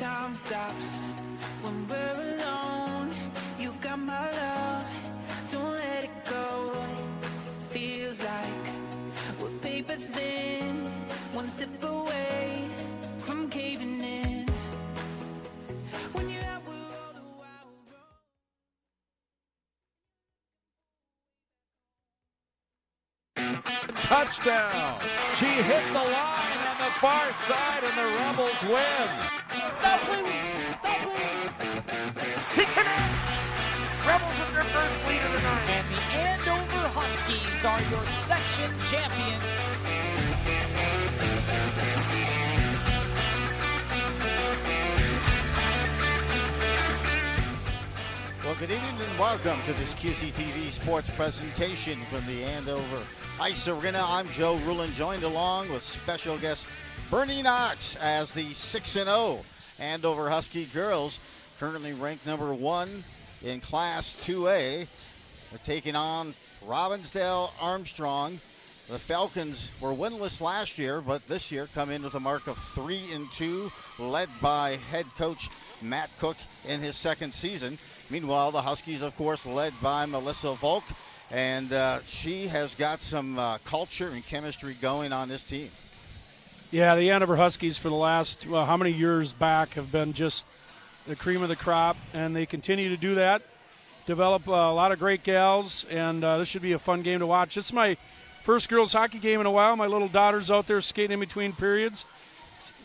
time stops when we're alone. You got my love, don't let it go. Feels like we're paper thin, one step away from caving in. When you're out, we're all the wild road. Touchdown! She hit the line on the far side, and the Rebels win. Stop winning! Stop winning! He connects! Rebels with their first lead of the night. And the Andover Huskies are your section champion. Well, good evening and welcome to this QCTV sports presentation from the Andover Ice Arena. I'm Joe Rulin, joined along with special guest Bernie Knox as the 6-0 Andover Husky girls, currently ranked number 1 in Class 2A. They're taking on Robbinsdale Armstrong. The Falcons were winless last year, but this year come in with a mark of 3-2, led by head coach Matt Cook in his second season. Meanwhile, the Huskies, of course, led by Melissa Volk, and she has got some culture and chemistry going on this team. Yeah, the Andover Huskies for the last, how many years back have been just the cream of the crop, and they continue to do that, develop a lot of great gals, and this should be a fun game to watch. This is my first girls hockey game in a while. My little daughter's out there skating in between periods,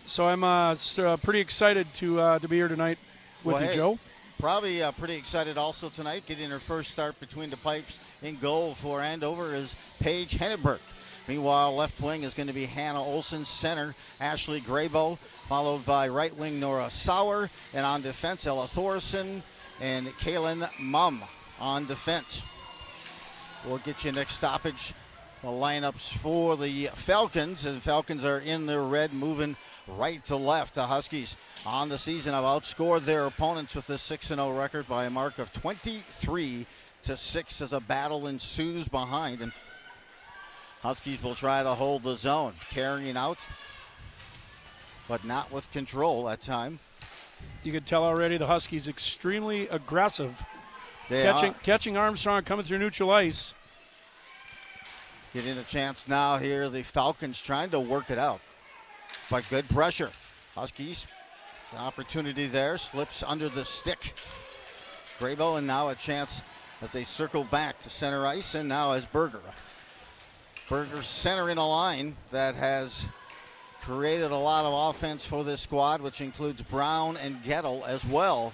so I'm pretty excited to be here tonight with you, Joe. Probably pretty excited also tonight, getting her first start between the pipes in goal for Andover is Paige Henneberg. Meanwhile, left wing is going to be Hannah Olsen, center Ashley Graybo, followed by right wing Nora Sauer, and on defense Ella Thorson and Kaylin Mumm on defense. We'll get you next stoppage, the lineups for the Falcons, and Falcons are in their red, moving right to left. The Huskies on the season have outscored their opponents with this 6-0 record by a mark of 23-6 as a battle ensues behind. And Huskies will try to hold the zone, carrying out, but not with control at time. You can tell already the Huskies extremely aggressive. Catching Armstrong coming through neutral ice. Getting a chance now here. The Falcons trying to work it out, but good pressure. Huskies, the opportunity there, slips under the stick. Graybo, and now a chance as they circle back to center ice, and now as Berger. Berger centering a line that has created a lot of offense for this squad, which includes Brown and Gettle as well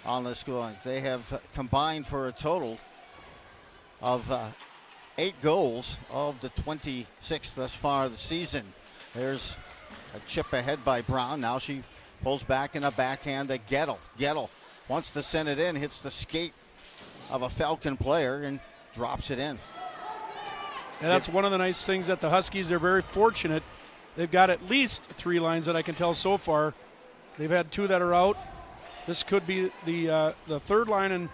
on the squad. They have combined for a total of 8 goals of the 26 thus far this season. There's a chip ahead by Brown. Now she pulls back in a backhand to Gettle. Gettle wants to send it in, hits the skate of a Falcon player and drops it in. And that's one of the nice things that the Huskies are very fortunate. They've got at least 3 lines that I can tell so far. They've had 2 that are out. This could be the third line, and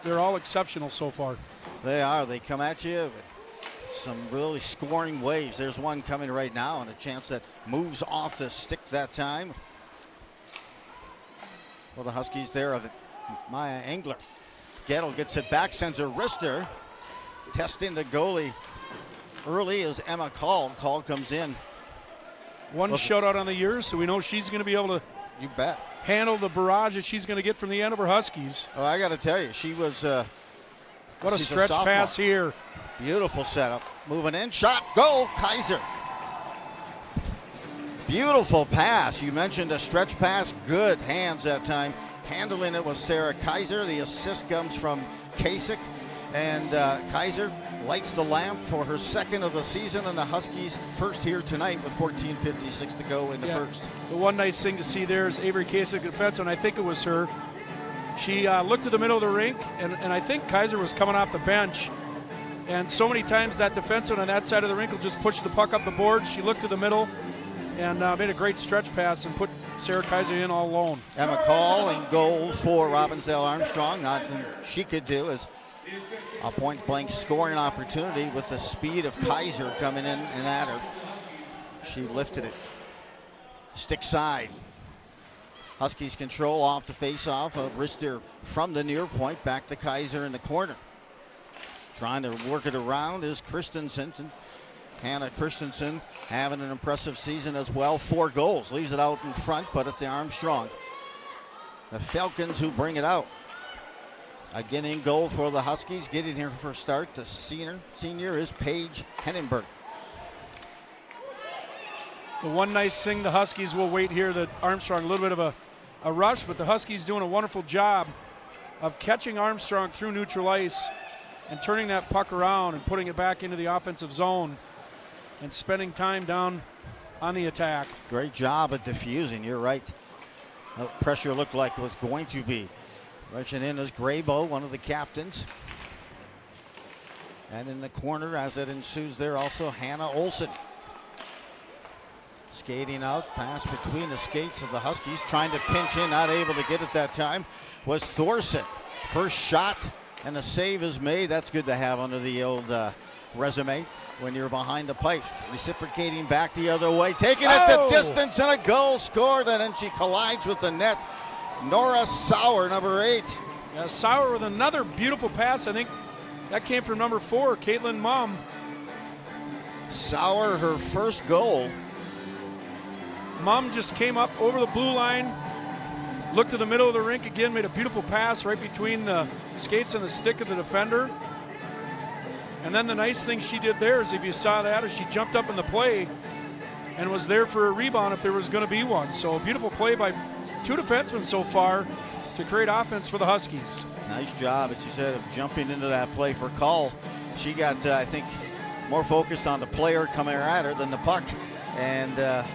they're all exceptional so far. They are. They come at you with some really scoring waves. There's one coming right now, and a chance that moves off the stick that time. Well, the Huskies there of Maya Engler. Gettle gets it back, sends a wrister. Testing the goalie early as Emma Call. Call comes in. One shutout on the year, so we know she's going to be able to you bet handle the barrage that she's going to get from the Andover Huskies. Oh, I got to tell you, she was what a stretch pass here. Beautiful setup. Moving in, shot, goal, Kaiser. Beautiful pass. You mentioned a stretch pass. Good hands that time. Handling it was Sarah Kaiser. The assist comes from Kasich. And Kaiser lights the lamp for her second of the season, and the Huskies first here tonight with 14:56 to go in the first. The one nice thing to see there is Avery Kasich, defenseman, and I think it was her. She looked at the middle of the rink, and I think Kaiser was coming off the bench. And so many times that defenseman on that side of the rink will just push the puck up the board. She looked to the middle and made a great stretch pass and put Sarah Kaiser in all alone. Emma Call in goal for Robbinsdale Armstrong. Nothing she could do as a point-blank scoring opportunity with the speed of Kaiser coming in and at her. She lifted it. Stick side. Huskies control off the face-off. A wrister from the near point. Back to Kaiser in the corner. Trying to work it around is Christensen. Hannah Christensen having an impressive season as well. 4 goals. Leaves it out in front, but it's the Armstrong. The Falcons who bring it out. Again in goal for the Huskies. Getting here for a start. The senior is Paige Hennenberg. The one nice thing the Huskies will wait here, that Armstrong, a little bit of a rush, but the Huskies doing a wonderful job of catching Armstrong through neutral ice and turning that puck around and putting it back into the offensive zone and spending time down on the attack. Great job at diffusing. You're right. Pressure looked like it was going to be. Rushing in is Graybo, one of the captains. And in the corner, as it ensues there, also Hannah Olsen. Skating out, pass between the skates of the Huskies, trying to pinch in, not able to get it that time, was Thorson. First shot, and the save is made. That's good to have under the old resume when you're behind the pipe. Reciprocating back the other way, taking it the distance, and a goal scored, and then she collides with the net. Nora Sauer, number 8. Yeah, Sauer with another beautiful pass. I think that came from number 4, Caitlin Mumm. Sauer, her first goal. Mumm just came up over the blue line, looked to the middle of the rink again, made a beautiful pass right between the skates and the stick of the defender. And then the nice thing she did there is, if you saw that, is she jumped up in the play and was there for a rebound if there was going to be one. So a beautiful play by 2 defensemen so far to create offense for the Huskies. Nice job, as you said, of jumping into that play for Cull. She got, I think, more focused on the player coming at her than the puck. And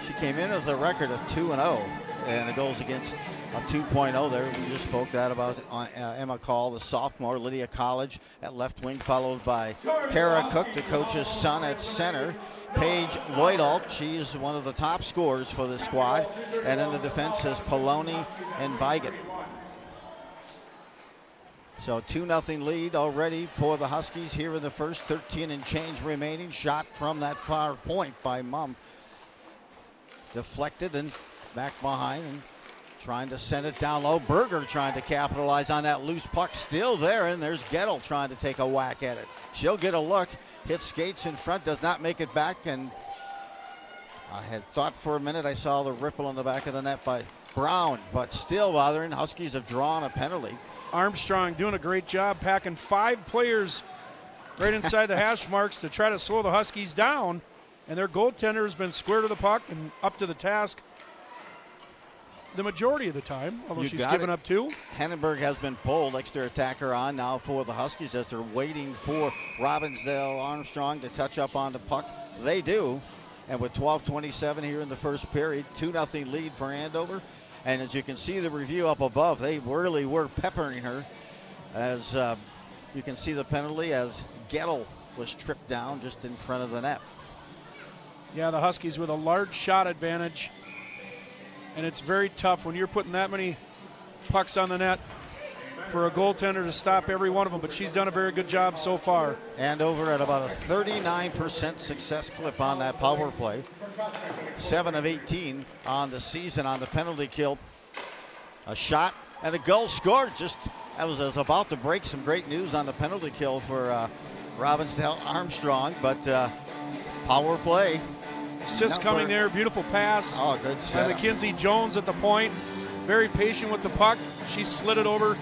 she came in with a record of 2-0 and the goals against of 2.0 there. We just spoke that about Emma Call, the sophomore. Lydia College at left wing, followed by Kara Cook, the coach's son, at center. Paige Lloydalt, she's one of the top scorers for the squad. And in the defense is Poloni and Vigan. So 2-0 lead already for the Huskies here in the first. 13 and change remaining. Shot from that far point by Mumm. Deflected and back behind and trying to send it down low. Berger trying to capitalize on that loose puck. Still there, and there's Gettle trying to take a whack at it. She'll get a look. Hits skates in front, does not make it back, and I had thought for a minute I saw the ripple on the back of the net by Brown, but still bothering. Huskies have drawn a penalty. Armstrong doing a great job, packing 5 players right inside the hash marks to try to slow the Huskies down, and their goaltender has been square to the puck and up to the task the majority of the time, although she's given up 2. Hennenberg has been pulled. Extra attacker on now for the Huskies as they're waiting for Robbinsdale Armstrong to touch up on the puck. They do. And with 12:27 here in the first period, 2-0 lead for Andover. And as you can see the review up above, they really were peppering her. As you can see the penalty as Gettle was tripped down just in front of the net. Yeah, the Huskies with a large shot advantage. And it's very tough when you're putting that many pucks on the net for a goaltender to stop every one of them. But she's done a very good job so far. Andover at about a 39% success clip on that power play. 7 of 18 on the season on the penalty kill. A shot and a goal scored. I was about to break some great news on the penalty kill for Robbinsdale Armstrong, but power play. Assist coming there, beautiful pass. Oh, good set. Mackenzie Jones at the point, very patient with the puck. She slid it over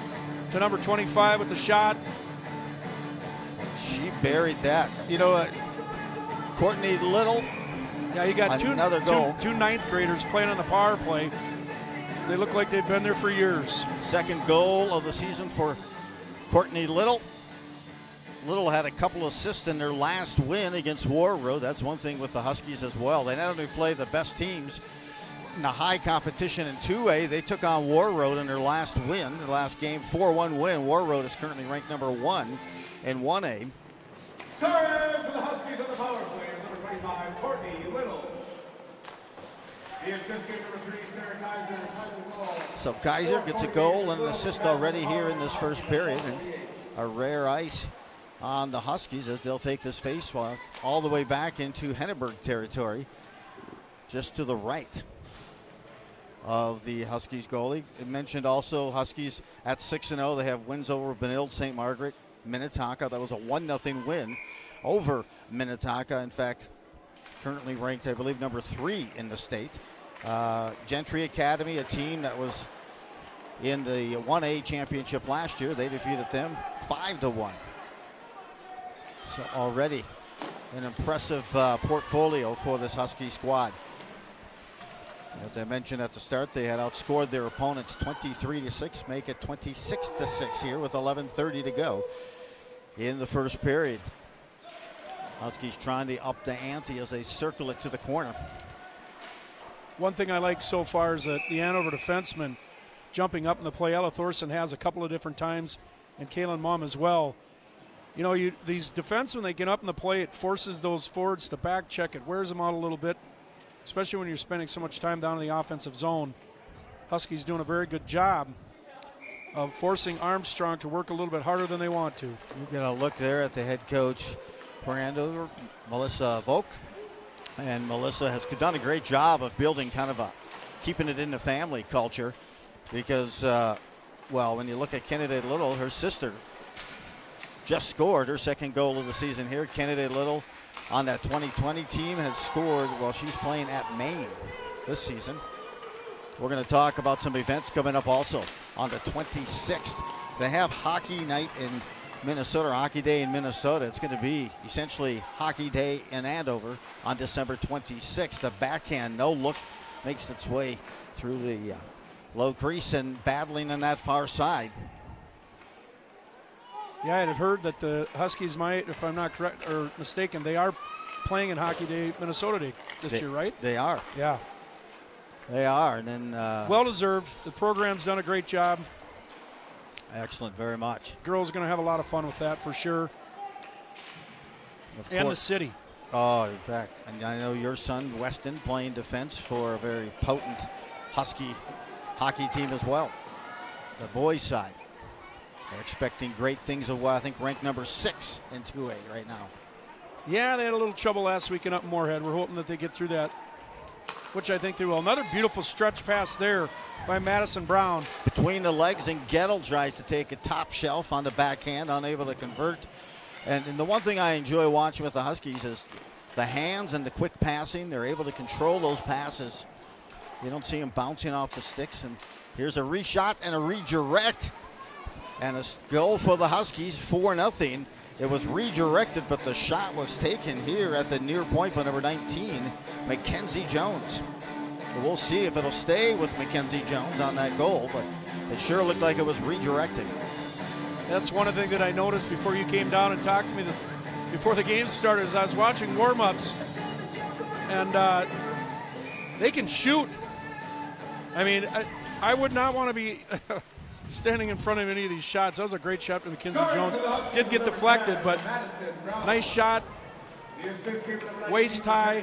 to number 25 with the shot. She buried that. You know, Courtney Little. Yeah, you got another goal. Two ninth graders playing on the power play. They look like they've been there for years. Second goal of the season for Courtney Little. Little had a couple assists in their last win against Warroad. That's one thing with the Huskies as well. They not only play the best teams in the high competition in 2A, they took on Warroad in their last win, the last game, 4-1 win. Warroad is currently ranked number 1 in 1A. Time for the Huskies on the power play is number 25, Courtney Little. The assist game number 3, Sarah Kaiser. So Kaiser gets a goal and an assist already here in this first period. And a rare ice on the Huskies as they'll take this face swap all the way back into Henneberg territory, just to the right of the Huskies goalie. It mentioned also Huskies at 6-0. They have wins over Benilde, St. Margaret, Minnetonka. That was a 1-0 win over Minnetonka. In fact, currently ranked, I believe, number 3 in the state. Gentry Academy, a team that was in the 1A championship last year. They defeated them 5-1. So already an impressive portfolio for this Husky squad. As I mentioned at the start, they had outscored their opponents 23-6, make it 26-6 here with 11:30 to go in the first period. Huskies trying to up the ante as they circle it to the corner. One thing I like so far is that the Andover defenseman jumping up in the play. Ella Thorson has a couple of different times, and Kaylin Mum as well. You know, these defensemen, they get up in the play, it forces those forwards to back check. It wears them out a little bit, especially when you're spending so much time down in the offensive zone. Huskies doing a very good job of forcing Armstrong to work a little bit harder than they want to. You get a look there at the head coach for Andover, Melissa Volk. And Melissa has done a great job of building kind of keeping it in the family culture because, well, when you look at Kennedy Little, her sister just scored her second goal of the season here. Kennedy Little on that 2020 team has scored while she's playing at Maine this season. We're going to talk about some events coming up also on the 26th. They have Hockey Night in Minnesota, Hockey Day in Minnesota. It's going to be essentially Hockey Day in Andover on December 26th. The backhand no look makes its way through the low crease and battling on that far side. Yeah, I had heard that the Huskies might, if I'm not correct or mistaken, they are playing in Hockey Day, Minnesota Day this year, right? They are. Yeah. They are. And then well-deserved. The program's done a great job. Excellent, very much. Girls are going to have a lot of fun with that for sure. And the city. Oh, in fact. And I know your son, Weston, playing defense for a very potent Husky hockey team as well. The boys' side. They're expecting great things of what I think ranked number 6 in 2A right now. Yeah, they had a little trouble last weekend up in Moorhead. We're hoping that they get through that, which I think they will. Another beautiful stretch pass there by Madison Brown. Between the legs, and Gettle tries to take a top shelf on the backhand, unable to convert. And the one thing I enjoy watching with the Huskies is the hands and the quick passing. They're able to control those passes. You don't see them bouncing off the sticks. And here's a reshot and a redirect. And a goal for the Huskies, 4-0. It was redirected, but the shot was taken here at the near point by number 19, Mackenzie Jones. So we'll see if it'll stay with Mackenzie Jones on that goal, but it sure looked like it was redirected. That's one thing that I noticed before you came down and talked to me before the game started, as I was watching warm-ups, and they can shoot. I mean, I would not want to be standing in front of any of these shots. That was a great shot from Mackenzie Jones. Did get deflected, but nice shot. Waist high.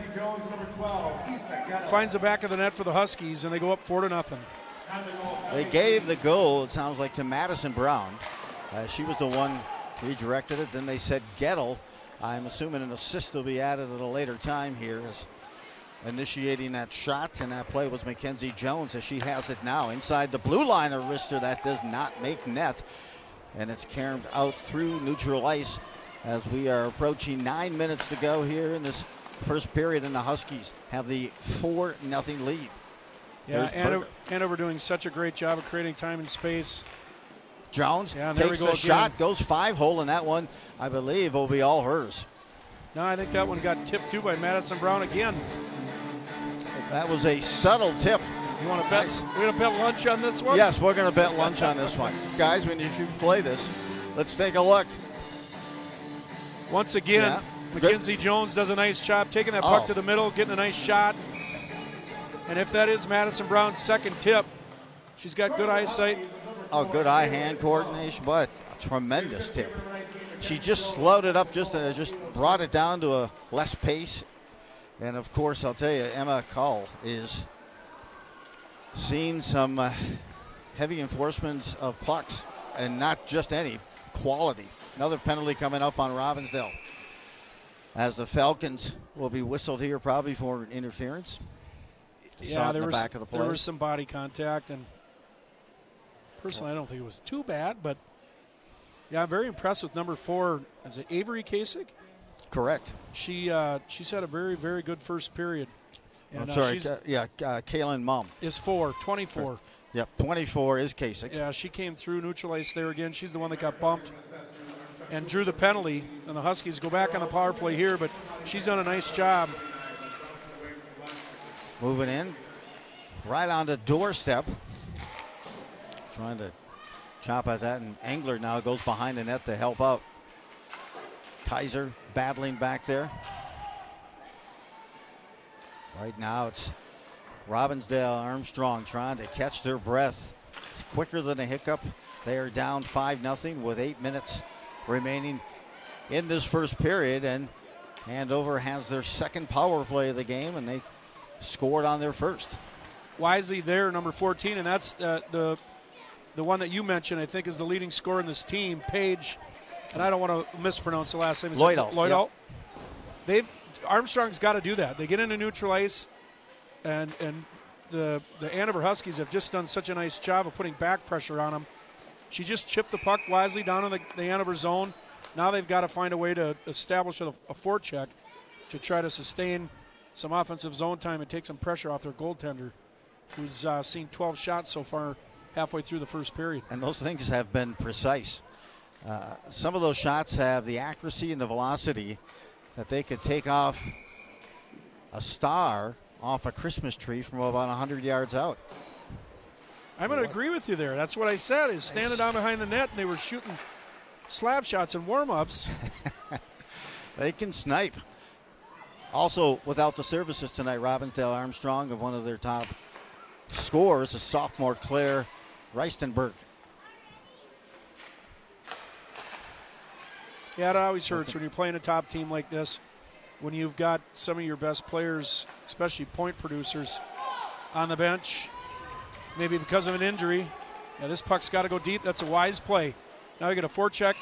Finds the back of the net for the Huskies, and they go up 4-0. They gave the goal, it sounds like, to Madison Brown. She was the one redirected it. Then they said Gettle. I'm assuming an assist will be added at a later time here as initiating that shot, and that play was Mackenzie Jones as she has it now inside the blue line. A wrister that does not make net, and it's carried out through neutral ice as we are approaching 9 minutes to go here in this first period, and the Huskies have the 4-0 lead. Yeah, Andover doing such a great job of creating time and space. Jones takes the shot, goes 5-hole, and that one, I believe, will be all hers. No, I think that one got tipped too by Madison Brown again. That was a subtle tip. You want to bet? We're going to bet lunch on this one? Yes, we're going to bet lunch on this one. Guys, when you should play this, let's take a look. Once again, Mackenzie Jones does a nice job taking that puck to the middle, getting a nice shot. And if that is Madison Brown's second tip, she's got good eyesight. Oh, good eye-hand coordination. What a tremendous tip. She just slowed it up, just brought it down to a less pace. And, of course, I'll tell you, Emma Call is seeing some heavy enforcements of pucks, and not just any, quality. Another penalty coming up on Robbinsdale as the Falcons will be whistled here probably for interference. Yeah, the back of the play. There was some body contact, and personally, I don't think it was too bad. But yeah, I'm very impressed with number 4. Is it Avery Kasich? Correct. She's had a very, very good first period. And, I'm sorry. Kaylin Mum is 24. Yep, 24 is Kasich. Yeah, she came through, neutralized there again. She's the one that got bumped and drew the penalty. And the Huskies go back on the power play here, but she's done a nice job. Moving in, right on the doorstep. Trying to chop at that, and Engler now goes behind the net to help out. Kaiser battling back there. Right now it's Robbinsdale Armstrong trying to catch their breath. It's quicker than a hiccup. They are down 5-0 with 8 minutes remaining in this first period, and Andover has their second power play of the game, and they scored on their first. Wisely there, number 14, and that's the one that you mentioned, I think, is the leading scorer in this team, Paige, and I don't want to mispronounce the last name. Lloydall. Yep. Armstrong's got to do that. They get into neutral ice, and the Andover Huskies have just done such a nice job of putting back pressure on them. She just chipped the puck wisely down in the Andover zone. Now they've got to find a way to establish a forecheck to try to sustain some offensive zone time and take some pressure off their goaltender, who's seen 12 shots so far halfway through the first period. And those things have been precise. Some of those shots have the accuracy and the velocity that they could take off a star off a Christmas tree from about 100 yards out. I'm going to agree with you there. That's what I said, is standing down behind the net, and they were shooting slap shots and warm-ups. They can snipe. Also, without the services tonight, Robbinsdale Armstrong of one of their top scorers, a sophomore Claire Reistenberg. Yeah, it always hurts when you're playing a top team like this, when you've got some of your best players, especially point producers, on the bench, maybe because of an injury. Yeah, this puck's got to go deep. That's a wise play. Now you get a forecheck.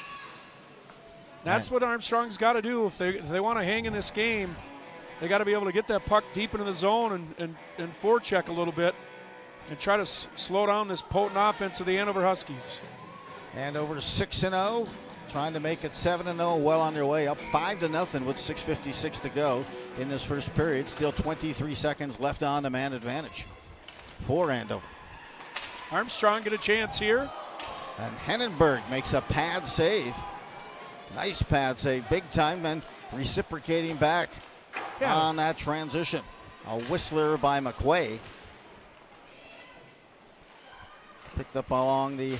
That's what Armstrong's got to do if they want to hang in this game. They got to be able to get that puck deep into the zone and forecheck a little bit and try to slow down this potent offense of the Andover Huskies. Andover 6-0, trying to make it 7-0, well on their way, up 5-0 with 6:56 to go in this first period. Still 23 seconds left on the man advantage for Andover. Armstrong get a chance here. And Hennenberg makes a pad save. Nice pad save, big time, and reciprocating back on that transition. A whistler by McQuay. Picked up along the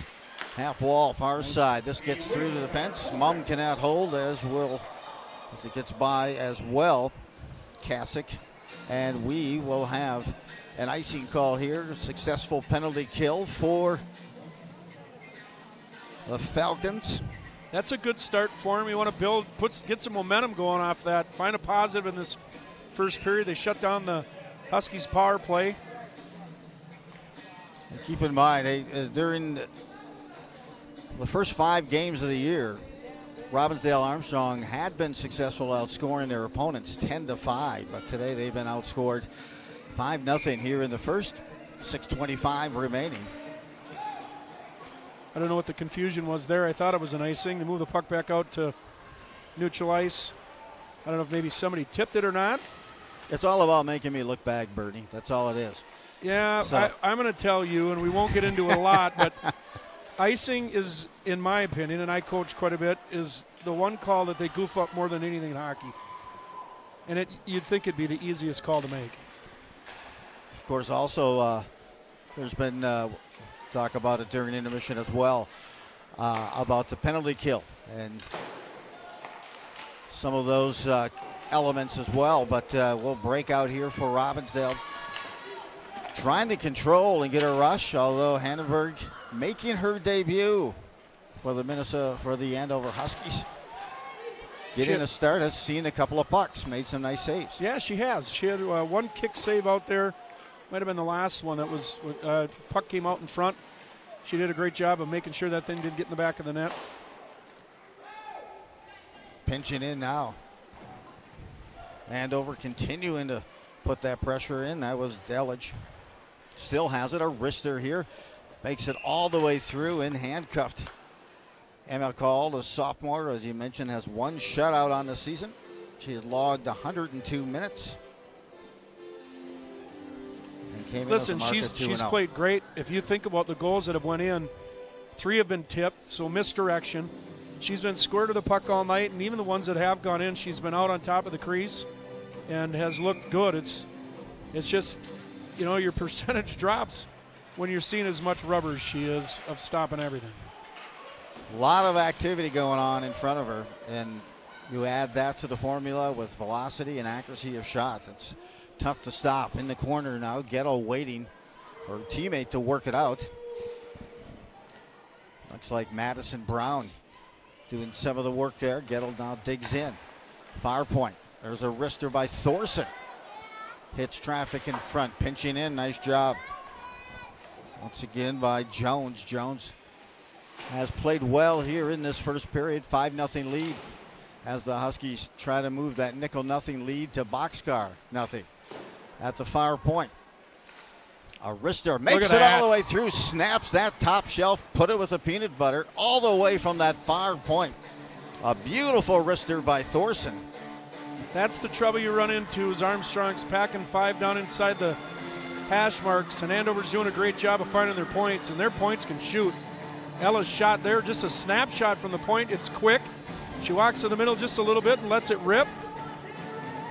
half wall, far side. This gets through the fence. Mum cannot hold, as it gets by as well. Kasich. And we will have an icing call here. Successful penalty kill for the Falcons. That's a good start for them. You want to get some momentum going off that. Find a positive in this first period. They shut down the Huskies' power play. And keep in mind, during the first 5 games of the year, Robbinsdale Armstrong had been successful outscoring their opponents 10-5, but today they've been outscored 5-0 here in the first. 6:25 remaining. I don't know what the confusion was there. I thought it was an icing. They moved the puck back out to neutral ice. I don't know if maybe somebody tipped it or not. It's all about making me look bad, Bernie. That's all it is. Yeah, So. I'm going to tell you, and we won't get into it a lot, but icing is, in my opinion, and I coach quite a bit, is the one call that they goof up more than anything in hockey. And you'd think it'd be the easiest call to make. Of course, also there's been talk about it during intermission as well, about the penalty kill and some of those elements as well. But we'll break out here for Robbinsdale, trying to control and get a rush, although Hannenberg making her debut for the Andover Huskies. Getting a start, has seen a couple of pucks, made some nice saves. Yeah, she has. She had one kick save out there. Might have been the last one. That was puck came out in front. She did a great job of making sure that thing didn't get in the back of the net. Pinching in now. Andover continuing to put that pressure in. That was Delage. Still has it. A wrister here. Makes it all the way through and handcuffed. Emma Call, the sophomore, as you mentioned, has one shutout on the season. She has logged 102 minutes. And came Listen, in with she's played great. If you think about the goals that have went in, 3 have been tipped, so misdirection. She's been square to the puck all night, and even the ones that have gone in, she's been out on top of the crease and has looked good. It's just, you know, your percentage drops when you're seeing as much rubber as she is of stopping everything. A lot of activity going on in front of her, and you add that to the formula with velocity and accuracy of shots. It's tough to stop. In the corner now, Ghetto waiting for her teammate to work it out. Looks like Madison Brown doing some of the work there. Gettle now digs in. Fire point. There's a wrister by Thorson. Hits traffic in front. Pinching in. Nice job. Once again by Jones. Jones has played well here in this first period. 5-0 lead as the Huskies try to move that nickel nothing lead to boxcar nothing. That's a fire point. A wrister makes it all the way through, snaps that top shelf, put it with a peanut butter, all the way from that far point. A beautiful wrister by Thorson. That's the trouble you run into is Armstrong's packing 5 down inside the hash marks, and Andover's doing a great job of finding their points, and their points can shoot. Ella's shot there, just a snapshot from the point. It's quick. She walks to the middle just a little bit and lets it rip.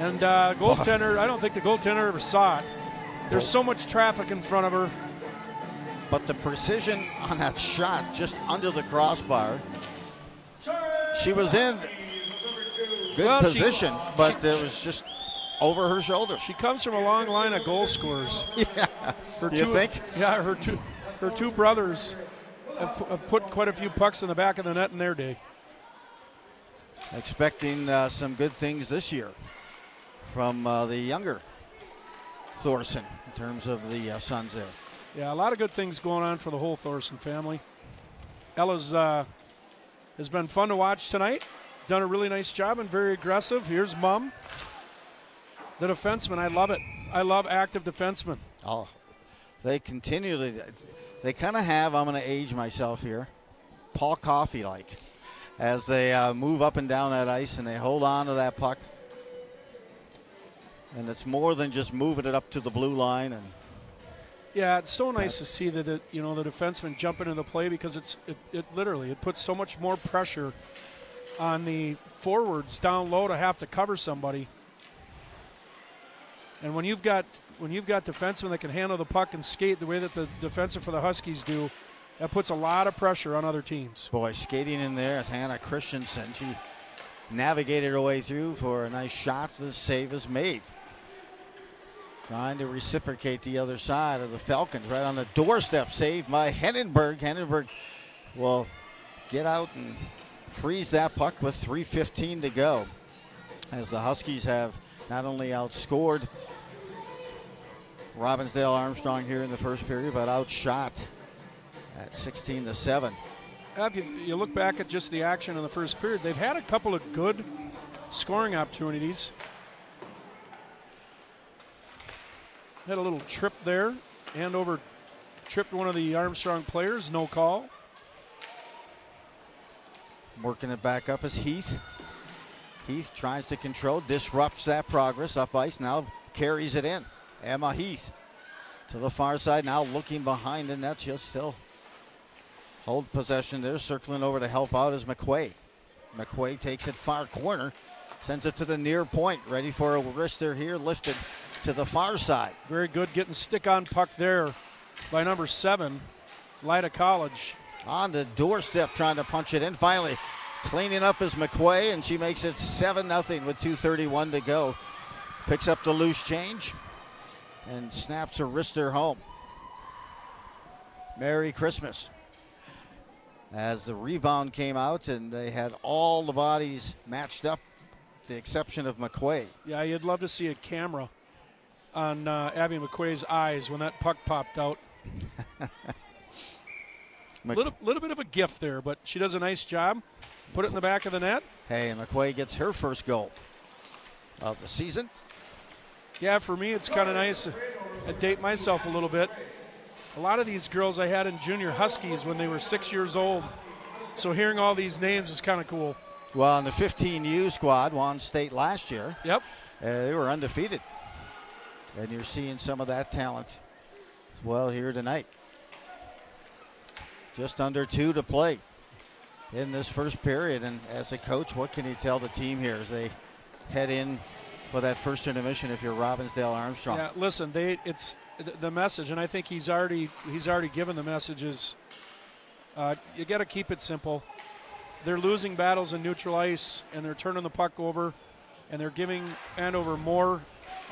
And goaltender, I don't think the goaltender ever saw it. There's so much traffic in front of her. But the precision on that shot just under the crossbar. She was in good position, but it was just over her shoulder. She comes from a long line of goal scorers. Yeah, you think? Yeah, her two brothers have put quite a few pucks in the back of the net in their day. Expecting some good things this year from the younger Thorson in terms of the sons there. Yeah, a lot of good things going on for the whole Thorson family. Ella's has been fun to watch tonight. He's done a really nice job and very aggressive. Here's Mum, the defenseman. I love it. I love active defensemen. Oh, they continually, they kind of have, I'm going to age myself here, Paul Coffey-like, as they move up and down that ice and they hold on to that puck. And it's more than just moving it up to the blue line. And yeah, it's so nice to see that the defenseman jump into the play, because it literally puts so much more pressure on the forwards down low to have to cover somebody. And when you've got defensemen that can handle the puck and skate the way that the defensemen for the Huskies do, that puts a lot of pressure on other teams. Boy, skating in there is Hannah Christensen. She navigated her way through for a nice shot. The save is made. Trying to reciprocate the other side of the Falcons, right on the doorstep. Saved by Hennenberg. Hennenberg will get out and freeze that puck with 3:15 to go, as the Huskies have not only outscored Robbinsdale Armstrong here in the first period, but outshot at 16-7. If you look back at just the action in the first period, they've had a couple of good scoring opportunities. Had a little trip there. Andover tripped one of the Armstrong players, no call. Working it back up is Heath. Heath tries to control, disrupts that progress up ice, now carries it in. Emma Heath to the far side, now looking behind the net. She'll still hold possession there. Circling over to help out is McQuay. McQuay takes it far corner, sends it to the near point, ready for a wrister here, lifted to the far side. Very good getting stick on puck there by number 7, Lida College. On the doorstep trying to punch it in. Finally cleaning up is McQuay, and she makes it 7-0 with 2:31 to go. Picks up the loose change and snaps her wrister home. Merry Christmas. As the rebound came out and they had all the bodies matched up, with the exception of McQuay. Yeah, you'd love to see a camera on Abby McQuay's eyes when that puck popped out. Little bit of a gift there, but she does a nice job. Put it in the back of the net. Hey, and McQuay gets her first goal of the season. Yeah, for me, it's kind of nice. I date myself a little bit. A lot of these girls I had in junior Huskies when they were 6 years old. So hearing all these names is kind of cool. Well, in the 15U squad won state last year. Yep. They were undefeated. And you're seeing some of that talent as well here tonight. Just under 2 to play in this first period. And as a coach, what can you tell the team here as they head in for that first intermission if you're Robbinsdale Armstrong? Yeah, listen, it's the message, and I think he's already given the messages. You got to keep it simple. They're losing battles in neutral ice, and they're turning the puck over, and they're giving Andover more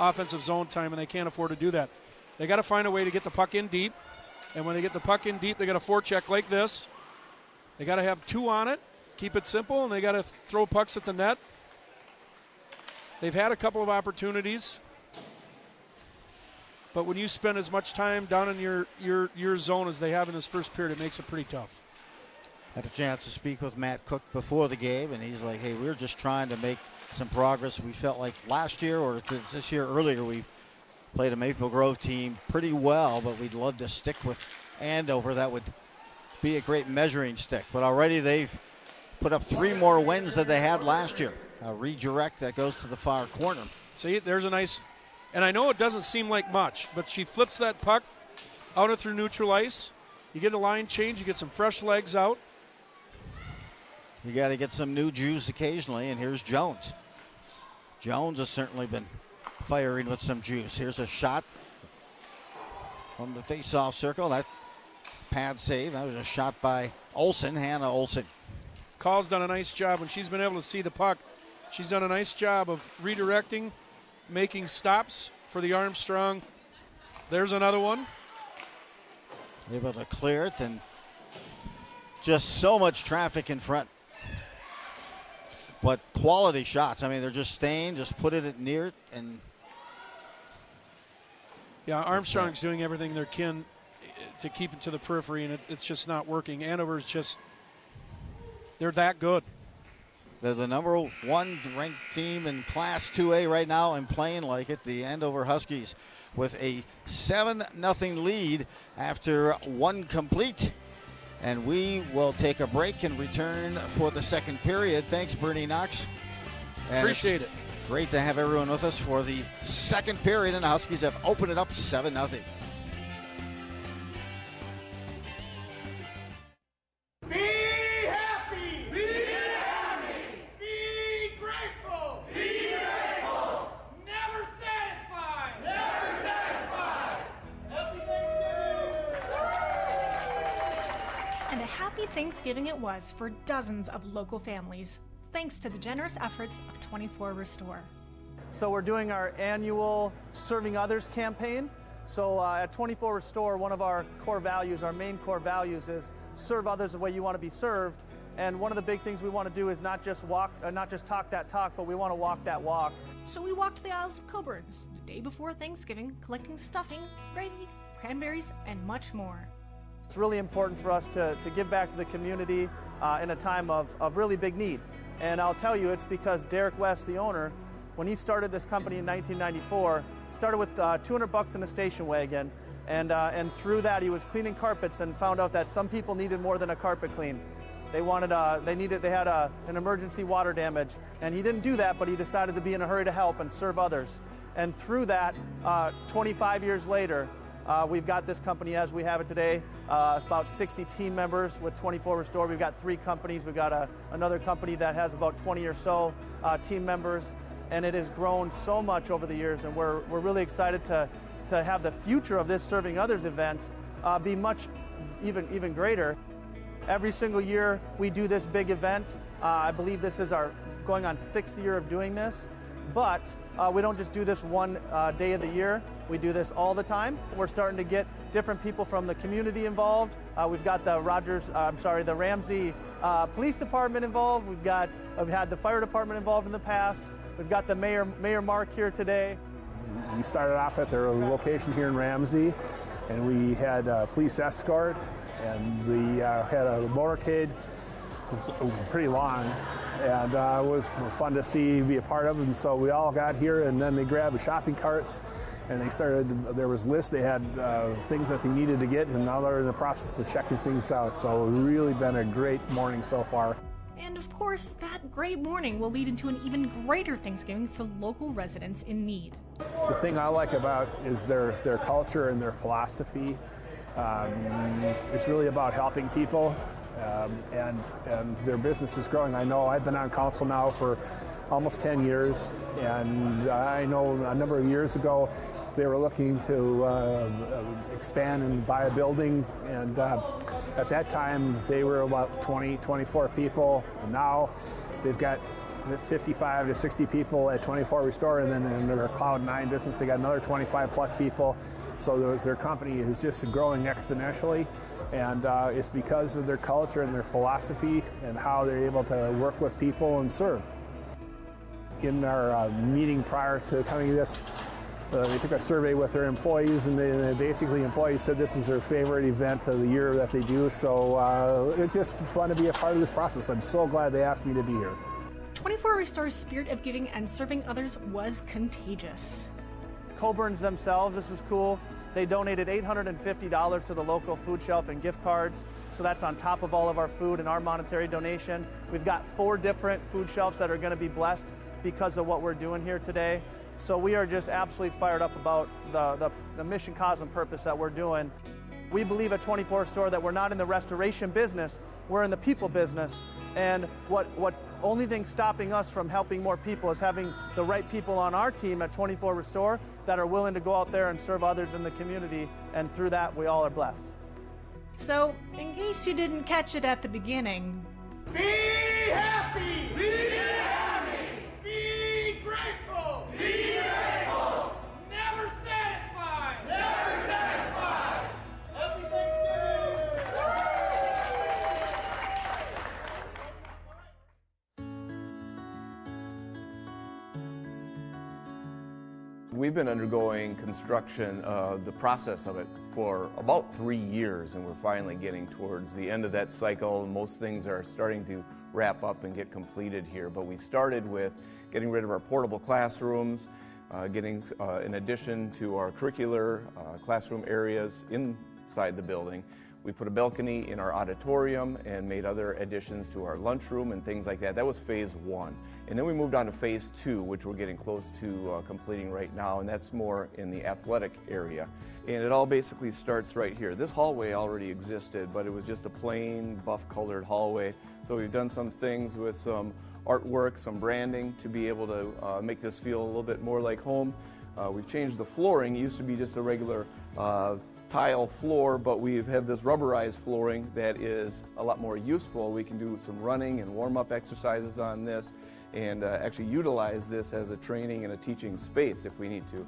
offensive zone time, and they can't afford to do that. They got to find a way to get the puck in deep, and when they get the puck in deep, they got to forecheck like this. They got to have 2 on it, keep it simple, and they got to throw pucks at the net. They've had a couple of opportunities, but when you spend as much time down in your zone as they have in this first period, it makes it pretty tough. Had a chance to speak with Matt Cook before the game, and he's like, hey, we're just trying to make some progress. We felt like last year or this year earlier we played a Maple Grove team pretty well, but we'd love to stick with Andover. That would be a great measuring stick. But already they've put up 3 more wins than they had last year. A redirect that goes to the far corner. See, there's a nice, and I know it doesn't seem like much, but she flips that puck out and through neutral ice. You get a line change, you get some fresh legs out. You got to get some new juice occasionally, and here's Jones. Jones has certainly been firing with some juice. Here's a shot from the face-off circle. That pad save. That was a shot by Olsen, Hannah Olsen. Call's done a nice job when she's been able to see the puck. She's done a nice job of redirecting, making stops for the Armstrong. There's another one. Able to clear it, and just so much traffic in front. But quality shots. I mean, they're just staying, just putting it near it. And yeah, Armstrong's doing everything they can to keep it to the periphery, and it's just not working. Andover's just, they're that good. They're the number 1 ranked team in Class 2A right now and playing like it. The Andover Huskies with a 7-0 lead after 1 complete. And we will take a break and return for the second period. Thanks, Bernie Knox. And appreciate it. Great to have everyone with us for the second period, and the Huskies have opened it up 7-0. Thanksgiving it was for dozens of local families, thanks to the generous efforts of 24 Restore. So we're doing our annual Serving Others campaign. So at 24 Restore, one of our core values, our main core values, is serve others the way you want to be served. And one of the big things we want to do is not just talk that talk, but we want to walk that walk. So we walked the aisles of Coburn's the day before Thanksgiving, collecting stuffing, gravy, cranberries, and much more. It's really important for us to give back to the community in a time of really big need. And I'll tell you, it's because Derek West, the owner, when he started this company in 1994, started with $200 in a station wagon, and through that he was cleaning carpets and found out that some people needed more than a carpet clean. They had an emergency water damage, and he didn't do that, but he decided to be in a hurry to help and serve others. And through that, 25 years later, we've got this company as we have it today. About 60 team members with 24 Restore. We've got 3 companies. We've got another company that has about 20 or so team members, and it has grown so much over the years, and we're really excited to have the future of this Serving Others event be much even greater. Every single year we do this big event. I believe this is our going on 6th year of doing this, but we don't just do this one day of the year. We do this all the time. We're starting to get different people from the community involved. We've got the Ramsey Police Department involved. We've had the fire department involved in the past. We've got the Mayor Mark here today. We started off at their location here in Ramsey, and we had a police escort, and we had a motorcade. It was pretty long, and it was fun to be a part of. And so we all got here, and then they grabbed shopping carts, and they started. There was lists. They had things that they needed to get, and now they're in the process of checking things out. So really been a great morning so far. And of course, that great morning will lead into an even greater Thanksgiving for local residents in need. The thing I like about is their culture and their philosophy. It's really about helping people, and their business is growing. I know I've been on council now for almost 10 years, and I know a number of years ago they were looking to expand and buy a building, and at that time they were about 24 people, and now they've got 55 to 60 people at 24 Restore, and then in their Cloud 9 business they got another 25 plus people. So their company is just growing exponentially, and it's because of their culture and their philosophy and how they're able to work with people and serve. In our meeting prior to coming to this, they took a survey with their employees, and basically employees said this is their favorite event of the year that they do. So it's just fun to be a part of this process. I'm so glad they asked me to be here. 24 Restore's spirit of giving and serving others was contagious. Coburn's themselves, this is cool. They donated $850 to the local food shelf and gift cards. So that's on top of all of our food and our monetary donation. We've got 4 different food shelves that are going to be blessed because of what we're doing here today. So we are just absolutely fired up about the mission, cause, and purpose that we're doing. We believe at 24 Restore that we're not in the restoration business, we're in the people business. And what's only thing stopping us from helping more people is having the right people on our team at 24 Restore that are willing to go out there and serve others in the community, and through that we all are blessed. So, in case you didn't catch it at the beginning, Be happy! Be happy! Be grateful! Be grateful! Never satisfied! Never satisfied! Happy Thanksgiving! We've been undergoing construction, the process of it, for about 3 years, and we're finally getting towards the end of that cycle. Most things are starting to wrap up and get completed here, but we started with getting rid of our portable classrooms, getting in addition to our curricular classroom areas inside the building. We put a balcony in our auditorium and made other additions to our lunchroom and things like that. That was phase 1. And then we moved on to phase 2, which we're getting close to completing right now, and that's more in the athletic area. And it all basically starts right here. This hallway already existed, but it was just a plain buff-colored hallway. So we've done some things with some artwork, some branding to be able to make this feel a little bit more like home. We've changed the flooring. It used to be just a regular tile floor, but we have this rubberized flooring that is a lot more useful. We can do some running and warm-up exercises on this, and actually utilize this as a training and a teaching space if we need to.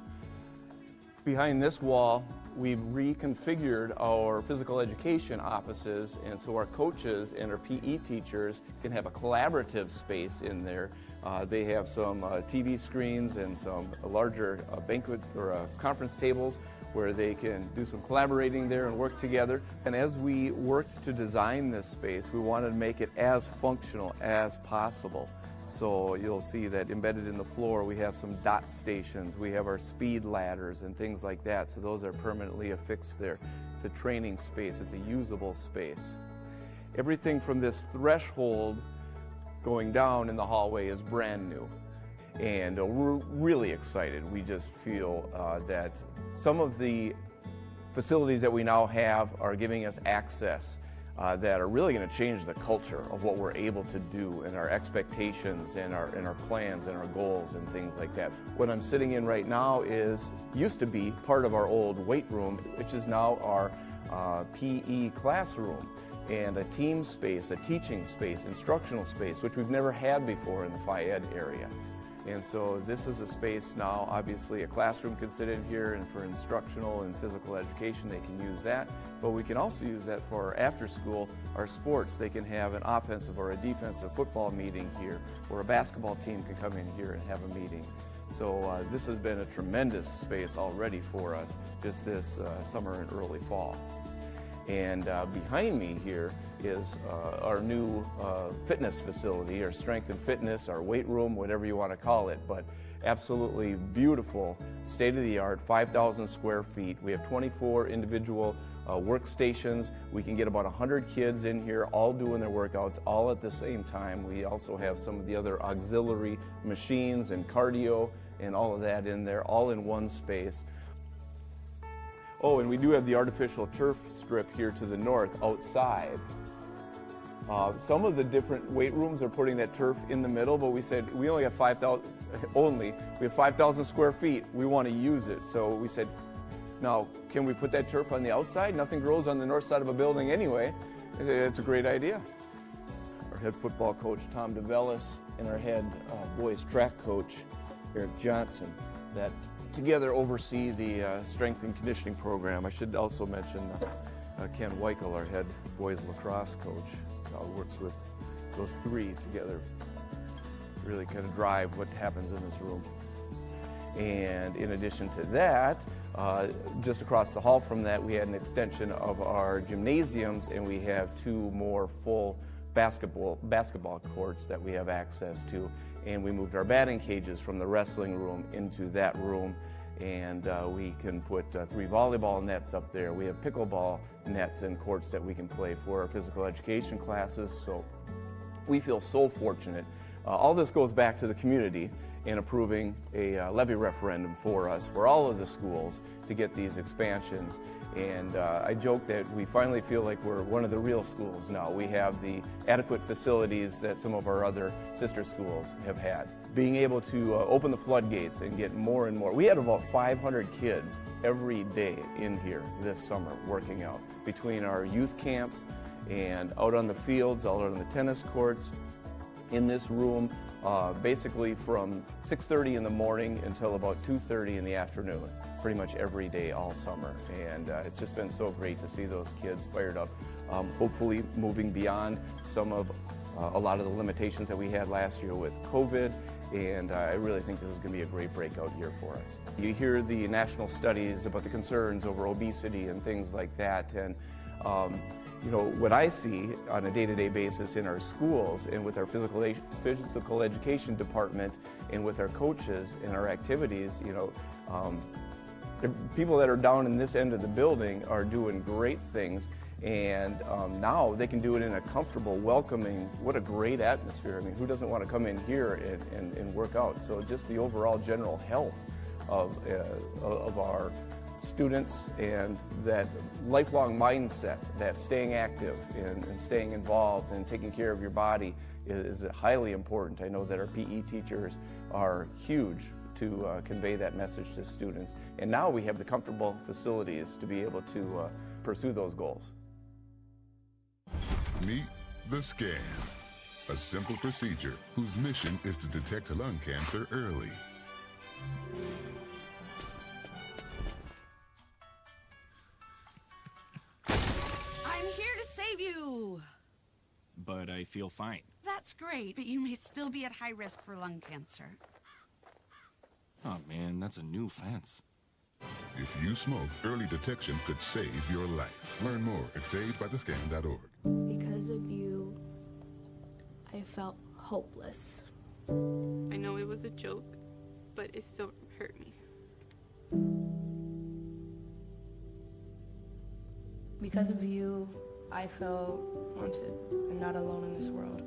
Behind this wall, we've reconfigured our physical education offices, and so our coaches and our PE teachers can have a collaborative space in there. They have some TV screens and some larger banquet or conference tables where they can do some collaborating there and work together. And as we worked to design this space, we wanted to make it as functional as possible. So you'll see that embedded in the floor we have some dot stations, we have our speed ladders and things like that, so those are permanently affixed there. It's a training space, it's a usable space. Everything from this threshold going down in the hallway is brand new. And we're really excited. We just feel that some of the facilities that we now have are giving us access that are really going to change the culture of what we're able to do and our expectations and our plans and our goals and things like that. What I'm sitting in right now used to be part of our old weight room, which is now our PE classroom, and a team space, a teaching space, instructional space, which we've never had before in the Phi Ed area. And so this is a space now, obviously a classroom can sit in here, and for instructional and physical education they can use that. But we can also use that for after school, our sports. They can have an offensive or a defensive football meeting here, or a basketball team can come in here and have a meeting. So this has been a tremendous space already for us, just this summer and early fall. And behind me here is our new fitness facility, our strength and fitness, our weight room, whatever you want to call it. But absolutely beautiful, state-of-the-art, 5,000 square feet. We have 24 individual workstations. We can get about 100 kids in here all doing their workouts all at the same time. We also have some of the other auxiliary machines and cardio and all of that in there, all in one space. Oh, and we do have the artificial turf strip here to the north outside. Some of the different weight rooms are putting that turf in the middle, but we said we only have 5,000 square feet. We want to use it. So we said, now, can we put that turf on the outside? Nothing grows on the north side of a building anyway. It's a great idea. Our head football coach, Tom DeVellis, and our head boys track coach, Eric Johnson, that together oversee the strength and conditioning program. I should also mention Ken Weichel, our head boys lacrosse coach, works with those three together, really kind of drive what happens in this room. And in addition to that, just across the hall from that, we had an extension of our gymnasiums, and we have 2 more full basketball courts that we have access to. And we moved our batting cages from the wrestling room into that room, and we can put 3 volleyball nets up there. We have pickleball nets and courts that we can play for our physical education classes. So we feel so fortunate. All this goes back to the community in approving a levy referendum for us, for all of the schools, to get these expansions. And I joke that we finally feel like we're one of the real schools now. We have the adequate facilities that some of our other sister schools have had. Being able to open the floodgates and get more and more. We had about 500 kids every day in here this summer working out, between our youth camps and out on the fields, out on the tennis courts, in this room, basically from 6:30 in the morning until about 2:30 in the afternoon, pretty much every day all summer. And it's just been so great to see those kids fired up, hopefully moving beyond some of a lot of the limitations that we had last year with COVID. And I really think this is going to be a great breakout year for us. You hear the national studies about the concerns over obesity and things like that. And you know, what I see on a day-to-day basis in our schools and with our physical education department and with our coaches and our activities, you know, the people that are down in this end of the building are doing great things. And now they can do it in a comfortable, welcoming, what a great atmosphere. I mean, who doesn't want to come in here and work out? So just the overall general health of our students and that lifelong mindset, that staying active and staying involved and taking care of your body is highly important. I know that our PE teachers are huge to convey that message to students. And now we have the comfortable facilities to be able to pursue those goals. Meet the scan, a simple procedure whose mission is to detect lung cancer early. I'm here to save you. But I feel fine. That's great, but you may still be at high risk for lung cancer. Oh man, that's a new fence. If you smoke, early detection could save your life. Learn more at savedbythescan.org. Because of you, I felt hopeless. I know it was a joke, but it still hurt me. Because of you, I felt wanted and not alone in this world.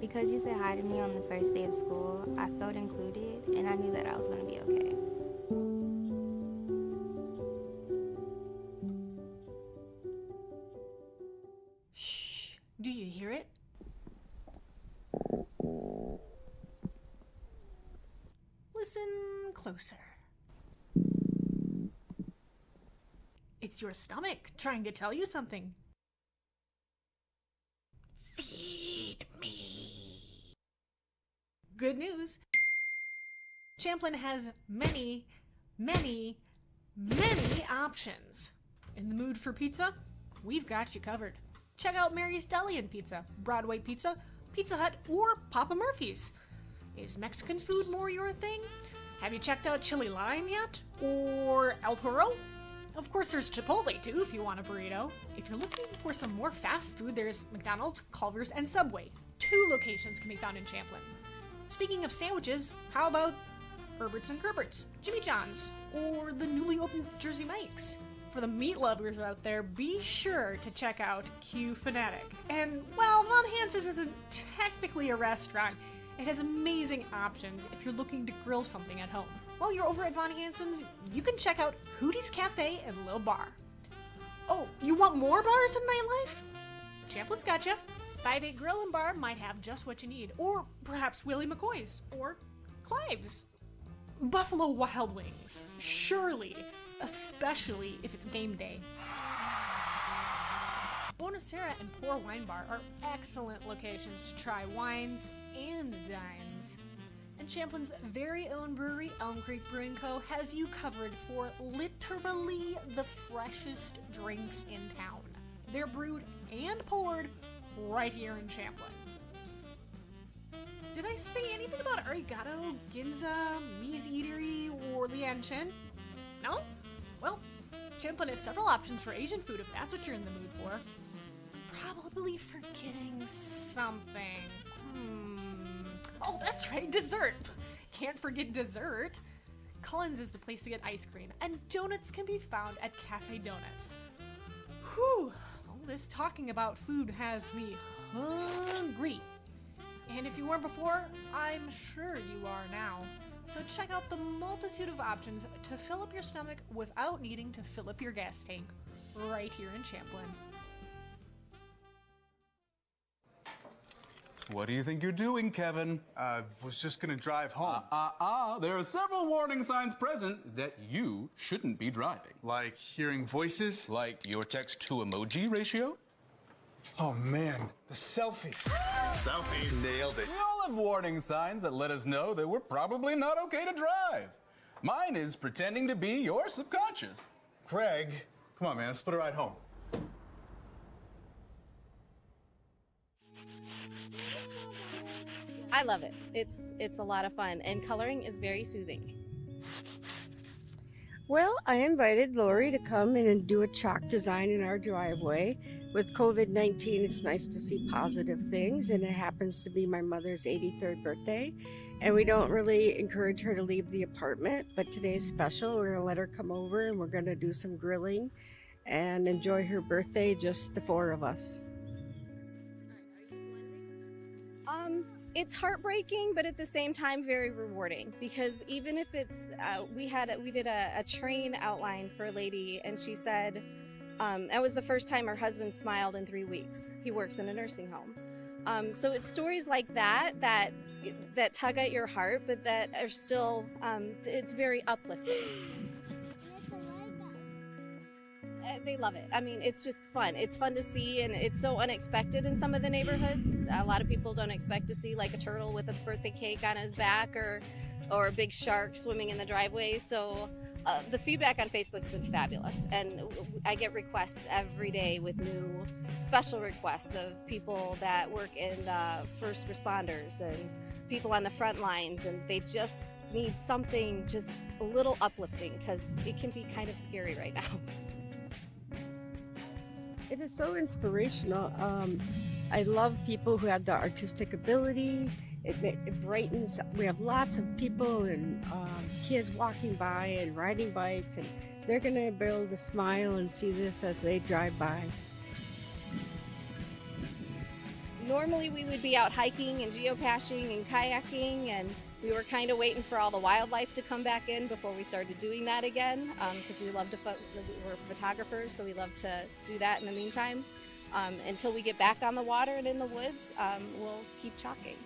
Because you said hi to me on the first day of school, I felt included, and I knew that I was going to be okay. Shh. Do you hear it? Listen closer. It's your stomach trying to tell you something. Feed me. Good news. Champlin has many options. In the mood for pizza? We've got you covered. Check out Mary's Deli and Pizza, Broadway Pizza, Pizza Hut, or Papa Murphy's. Is Mexican food more your thing? Have you checked out Chili Lime yet? Or El Toro? Of course, there's Chipotle too if you want a burrito. If you're looking for some more fast food, there's McDonald's, Culver's, and Subway. 2 locations can be found in Champlin. Speaking of sandwiches, how about Herbert's and Gerbert's, Jimmy John's, or the newly opened Jersey Mike's? For the meat lovers out there, be sure to check out Q Fanatic. And while Von Hans's isn't technically a restaurant, it has amazing options if you're looking to grill something at home. While you're over at Von Hanson's, you can check out Hootie's Cafe and Lil Bar. Oh, you want more bars in nightlife? Champlin's gotcha. 5-8 Grill and Bar might have just what you need, or perhaps Willie McCoy's, or Clive's. Buffalo Wild Wings, surely, especially if it's game day. Bonacera and Pour Wine Bar are excellent locations to try wines and dines. And Champlin's very own brewery, Elm Creek Brewing Co., has you covered for literally the freshest drinks in town. They're brewed and poured right here in Champlin. Did I say anything about Arigato, Ginza, Me's Eatery, or Lian Chen? No? Well, Champlin has several options for Asian food if that's what you're in the mood for. Probably forgetting something. Oh, that's right, dessert. Can't forget dessert. Cullen's is the place to get ice cream, and donuts can be found at Cafe Donuts. Whew, all this talking about food has me hungry. And if you weren't before, I'm sure you are now. So check out the multitude of options to fill up your stomach without needing to fill up your gas tank, right here in Champlin. What do you think you're doing, Kevin? Was just gonna drive home. There are several warning signs present that you shouldn't be driving. Like hearing voices? Like your text-to-emoji ratio? Oh man, the selfies. Selfie nailed it. We all have warning signs that let us know that we're probably not okay to drive. Mine is pretending to be your subconscious. Craig, come on man, let's split a ride home. I love it. It's a lot of fun, and coloring is very soothing. Well, I invited Lori to come in and do a chalk design in our driveway. With COVID-19, it's nice to see positive things, and it happens to be my mother's 83rd birthday, and we don't really encourage her to leave the apartment, but today's special. We're gonna let her come over, and we're gonna do some grilling and enjoy her birthday, just the 4 of us. It's heartbreaking, but at the same time very rewarding, because even if it's we did a train outline for a lady, and she said that was the first time her husband smiled in 3 weeks. He works in a nursing home. So it's stories like that tug at your heart, but that are still it's very uplifting. They love it. I mean, it's just fun. It's fun to see, and it's so unexpected in some of the neighborhoods. A lot of people don't expect to see like a turtle with a birthday cake on his back, or a big shark swimming in the driveway. So the feedback on Facebook's been fabulous, and I get requests every day with new special requests of people that work in the first responders and people on the front lines, and they just need something just a little uplifting, because it can be kind of scary right now. It is so inspirational. I love people who have the artistic ability. It brightens. We have lots of people and kids walking by and riding bikes, and they're going to be able to smile and see this as they drive by. Normally we would be out hiking and geocaching and kayaking, and we were kind of waiting for all the wildlife to come back in before we started doing that again, because we love to we're photographers, so we love to do that in the meantime. Until we get back on the water and in the woods, we'll keep chalking.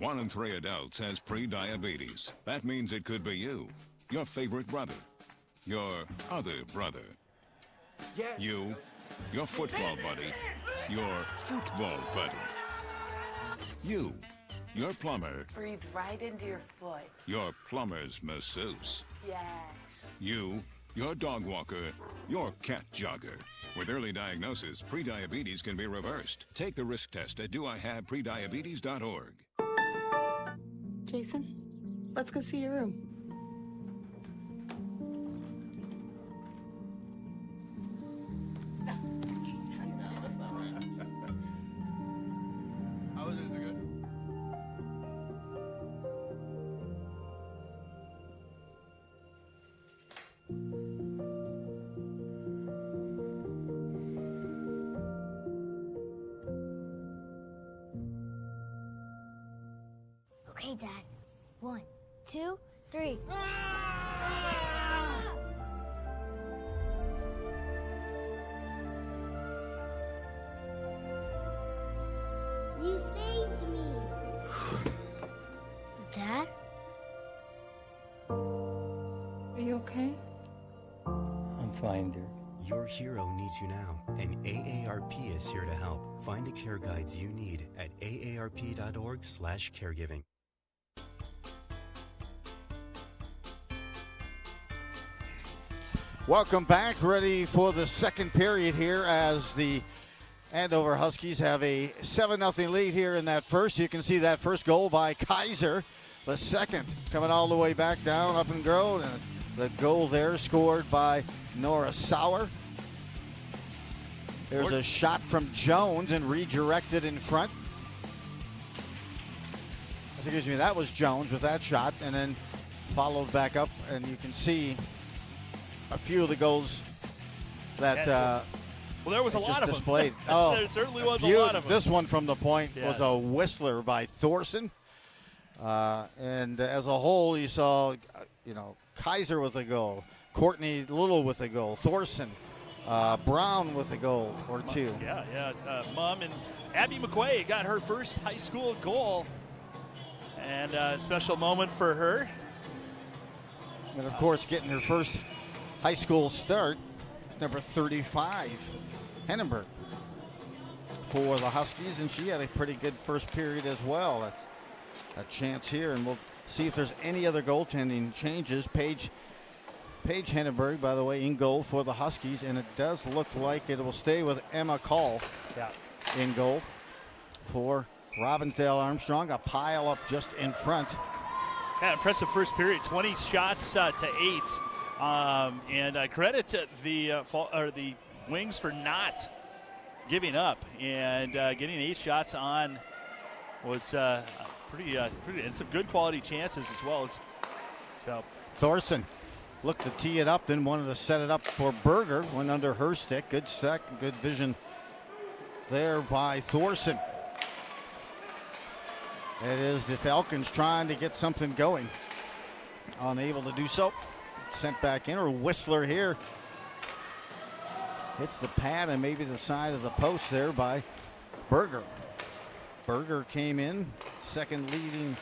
1 in 3 adults has pre-diabetes. That means it could be you, your favorite brother, your other brother, you, your football buddy, your football buddy, you, your plumber, Breathe right into your foot. your plumber's masseuse, Yes. you, your dog walker, your cat jogger. With early diagnosis, prediabetes can be reversed. Take the risk test at doihaveprediabetes.org. Jason, let's go see your room. How is it? Is it good? Okay, Dad. 1, 2, 3. You saved me. Dad? Are you okay? I'm fine, dear. Your hero needs you now, and AARP is here to help. Find the care guides you need at aarp.org/caregiving. Welcome back. Ready for the second period here as the Andover Huskies have a 7-0 lead here in that first. You can see that first goal by Kaiser. The second coming all the way back down, up and grown. And the goal there scored by Nora Sauer. There's a shot from Jones and redirected in front. Excuse me, that was Jones with that shot, and then followed back up, and you can see a few of the goals that well, there was a lot of displayed. them. Oh, there certainly was a lot of them. This one from the point was Yes. a whistler by Thorson. And as a whole, you saw, Kaiser with a goal, Courtney Little with a goal, Thorson, Brown with a goal or two. Yeah. Mom and Abby McQuay got her first high school goal, and a special moment for her. And, of course, getting her first high school start is number 35, Hennenberg, for the Huskies, and she had a pretty good first period as well. That's a chance here, and we'll see if there's any other goaltending changes. Paige Hennenberg, by the way, in goal for the Huskies, and it does look like it will stay with Emma Call in goal for Robbinsdale Armstrong. A pile up just in front. Yeah, impressive first period, 20 shots to 8. And credit to the Wings for not giving up and getting 8 shots on was pretty and some good quality chances as well. Thorson looked to tee it up, then wanted to set it up for Berger. Went under her stick. Good good vision there by Thorson. It is the Falcons trying to get something going. Unable to do so. Sent back in, or Whistler here. Hits the pad and maybe the side of the post there by Berger. Berger came in, second leading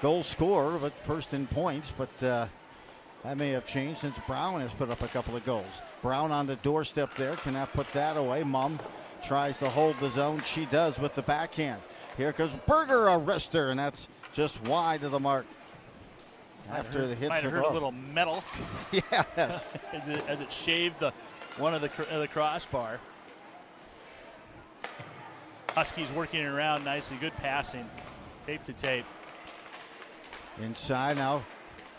goal scorer, but first in points. But that may have changed since Brown has put up a couple of goals. Brown on the doorstep there, cannot put that away. Mum tries to hold the zone. She does with the backhand. Here comes Berger, a wrister, and that's just wide of the mark. After the hits might have heard a little metal. Yes. as it shaved one of the crossbar. Huskies working it around nicely. Good passing. Tape to tape. Inside now,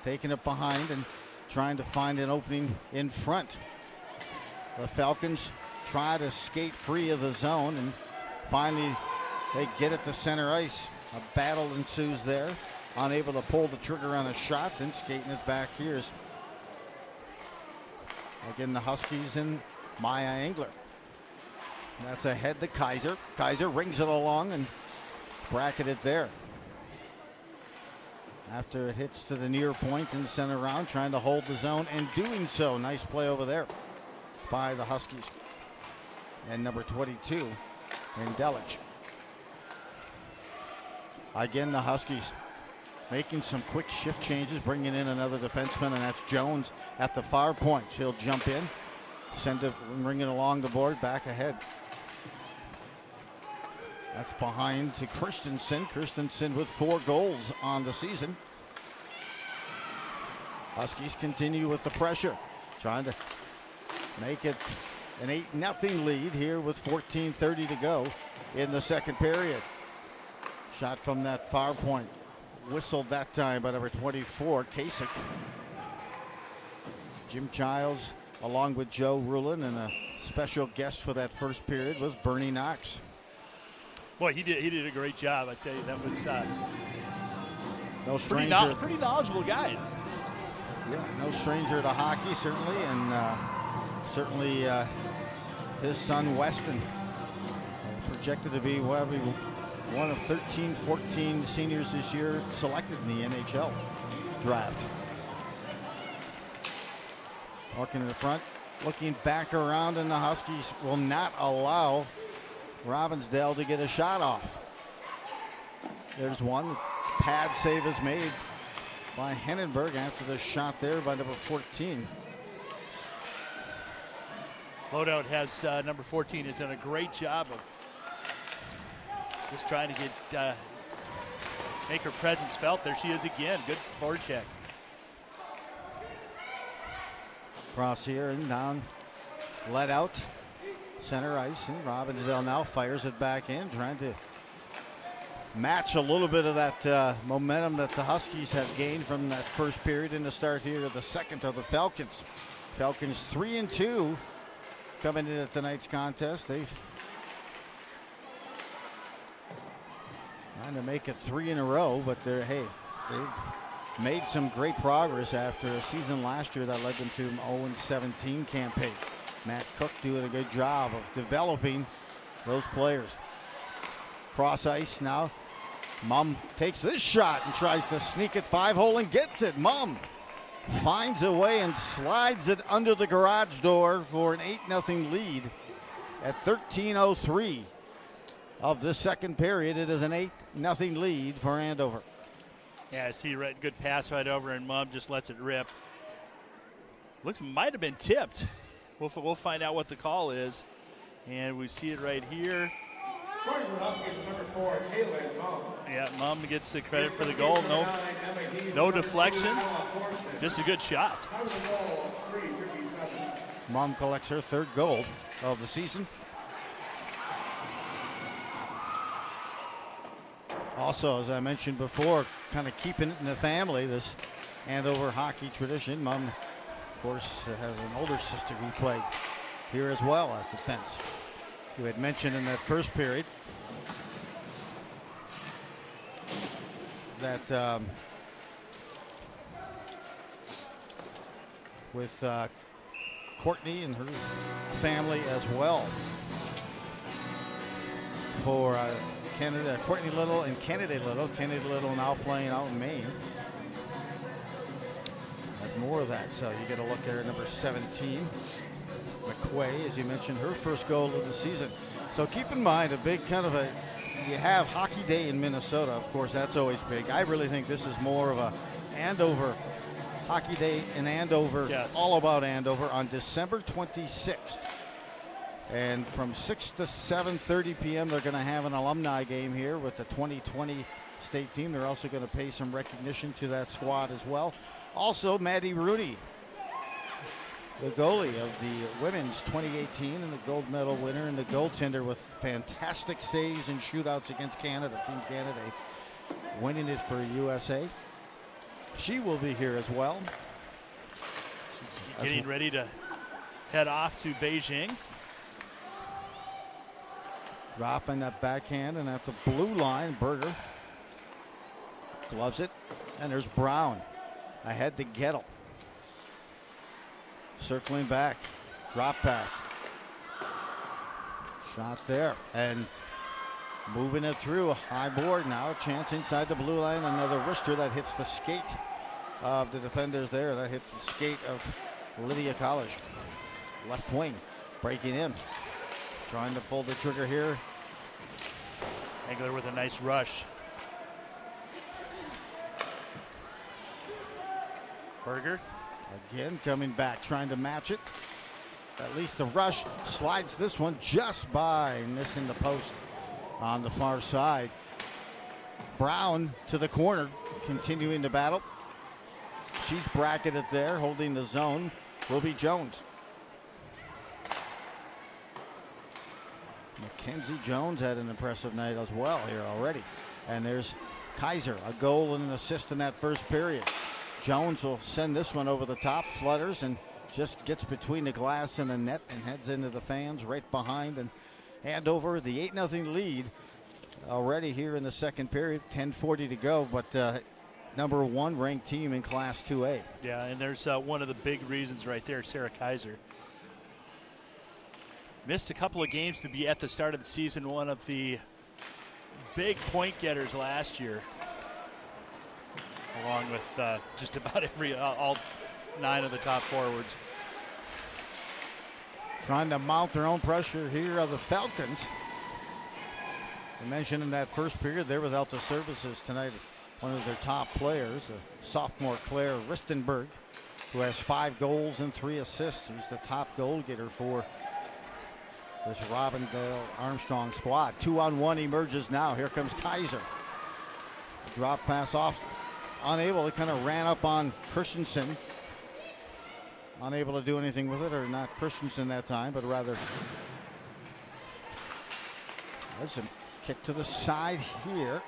taking it behind and trying to find an opening in front. The Falcons try to skate free of the zone, and finally they get it to center ice. A battle ensues there. Unable to pull the trigger on a shot, then skating it back here is again the Huskies and Maya Engler. That's ahead to Kaiser. Kaiser rings it along and bracketed there. After it hits to the near point and center around, trying to hold the zone and doing so. Nice play over there by the Huskies. And number 22 in Delich. Again, the Huskies making some quick shift changes, bringing in another defenseman, and that's Jones at the far point. He'll jump in, send it, ring it along the board, back ahead. That's behind to Christensen. Christensen with 4 goals on the season. Huskies continue with the pressure, trying to make it an 8-0 lead here with 14:30 to go in the second period. Shot from that far point. Whistled that time by number 24, Kasich. Jim Childs along with Joe Rulin, and a special guest for that first period was Bernie Knox. Boy, he did a great job. I tell you, that was no stranger. Pretty knowledgeable guy. Yeah, no stranger to hockey, certainly, and certainly his son Weston projected to be one of 13, 14 seniors this year selected in the NHL draft. Walking in the front, looking back around, and the Huskies will not allow Robbinsdale to get a shot off. There's one. Pad save is made by Hennenberg after the shot there by number 14. Loadout has number 14 has done a great job of just trying to get make her presence felt. There she is again. Good forecheck. Cross here and down, let out, center ice, and Robbinsdale now fires it back in, trying to match a little bit of that momentum that the Huskies have gained from that first period in the start here of the second of the Falcons. Falcons 3-2 coming into tonight's contest. They've trying to make it 3 in a row, but they've made some great progress after a season last year that led them to an 0-17 campaign. Matt Cook doing a good job of developing those players. Cross ice now. Mumm takes this shot and tries to sneak it 5-hole and gets it. Mumm finds a way and slides it under the garage door for an 8-0 lead at 13:03 of the second period. It is an 8-0 lead for Andover. Yeah, I see good pass right over, and Mumm just lets it rip. Looks might have been tipped. We'll find out what the call is, and we see it right here. Scoring for the Huskies, number 4, Kaylin Mumm. Yeah, Mumm gets the credit for the goal. No deflection, just a good shot. Mumm collects her 3rd goal of the season. Also, as I mentioned before, kind of keeping it in the family, this Andover hockey tradition. Mumm, of course, has an older sister who played here as well as defense. You had mentioned in that first period that with Courtney and her family as well for Canada, Courtney Little and Kennedy Little. Kennedy Little now playing out in Maine. There's more of that, so you get a look there at number 17. McQuay, as you mentioned, her first goal of the season. So keep in mind, a big kind of you have Hockey Day in Minnesota, of course, that's always big. I really think this is more of a Andover, Hockey Day in Andover, yes. All about Andover on December 26th. And from 6 to 7:30 p.m., they're going to have an alumni game here with the 2020 state team. They're also going to pay some recognition to that squad as well. Also, Maddie Rooney, the goalie of the women's 2018 and the gold medal winner and the goaltender with fantastic saves and shootouts against Canada, Team Canada, winning it for USA. She will be here as well. She's getting ready to head off to Beijing. Dropping that backhand and at the blue line, Berger gloves it, and there's Brown ahead to Gettle. Circling back, drop pass. Shot there, and moving it through a high board now. Chance inside the blue line, another wrister that hits the skate of the defenders there. That hit the skate of Lydia College. Left wing, breaking in. Trying to pull the trigger here. Engler with a nice rush. Berger. Again, coming back, trying to match it. At least the rush slides this one just by, missing the post on the far side. Brown to the corner, continuing the battle. She's bracketed there, holding the zone. Will be Jones. Mackenzie Jones had an impressive night as well here already. And there's Kaiser, a goal and an assist in that first period. Jones will send this one over the top, flutters, and just gets between the glass and the net and heads into the fans right behind. And Andover, the 8-0 lead already here in the second period, 10:40 to go, but number 1 ranked team in Class 2A. Yeah, and there's one of the big reasons right there, Sarah Kaiser. Missed a couple of games to be at the start of the season, one of the big point getters last year, along with just about all 9 of the top forwards. Trying to mount their own pressure here are the Falcons. I mentioned in that first period they're without the services tonight. One of their top players, a sophomore Claire Ristenberg, who has 5 goals and 3 assists. Who's the top goal getter for this Robindale Armstrong squad. 2-on-1 emerges now. Here comes Kaiser. Drop pass off. Unable, it kind of ran up on Christensen. Unable to do anything with it, or not Christensen that time, but rather there's a kick to the side here.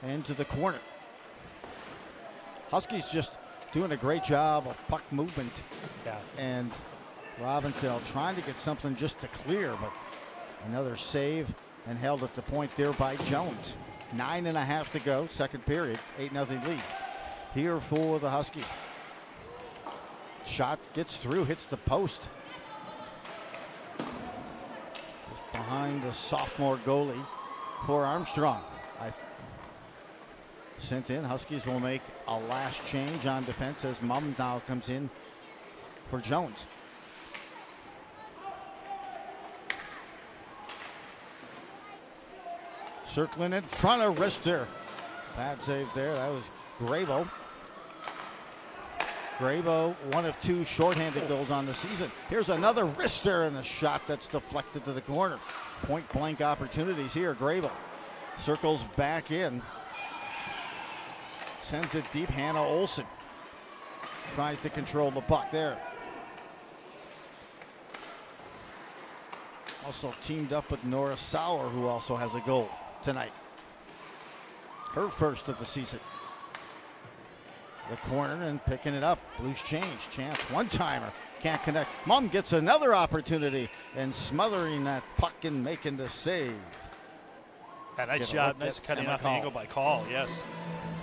Into the corner. Huskies just doing a great job of puck movement. Yeah. And Robbinsdale trying to get something just to clear, but another save and held at the point there by Jones. 9.5 to go, second period, 8-0 lead here for the Huskies. Shot gets through, hits the post. Just behind the sophomore goalie for Armstrong. Sent in. Huskies will make a last change on defense as Mum now comes in for Jones. Circling in front of Rister. Bad save there. That was Grabo. Grabo, 1 of 2 shorthanded goals on the season. Here's another Rister and a shot that's deflected to the corner. Point blank opportunities here. Grabo circles back in. Sends it deep. Hannah Olsen tries to control the puck there. Also teamed up with Nora Sauer, who also has a goal tonight. Her first of the season. The corner and picking it up. Loose change. Chance. One-timer. Can't connect. Mum gets another opportunity and smothering that puck and making the save. A nice shot. Nice cutting off the angle by Call. Yes.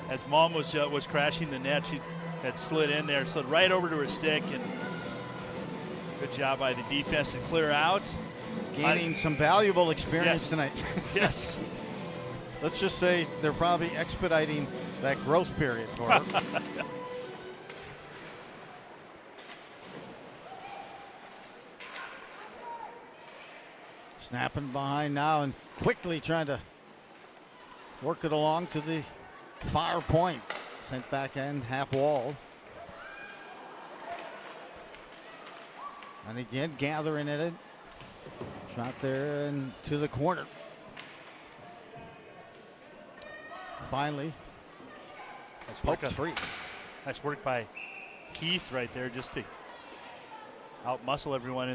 As Mom was crashing the net, she had slid in there, slid right over to her stick, and good job by the defense to clear out. Gaining some valuable experience tonight. Yes. Let's just say they're probably expediting that growth period for her. Snapping behind now and quickly trying to work it along to the far point. Sent back end, half wall. And again, gathering it. Shot there and to the corner. Finally, poked free. Nice work by Heath right there, just to out-muscle everyone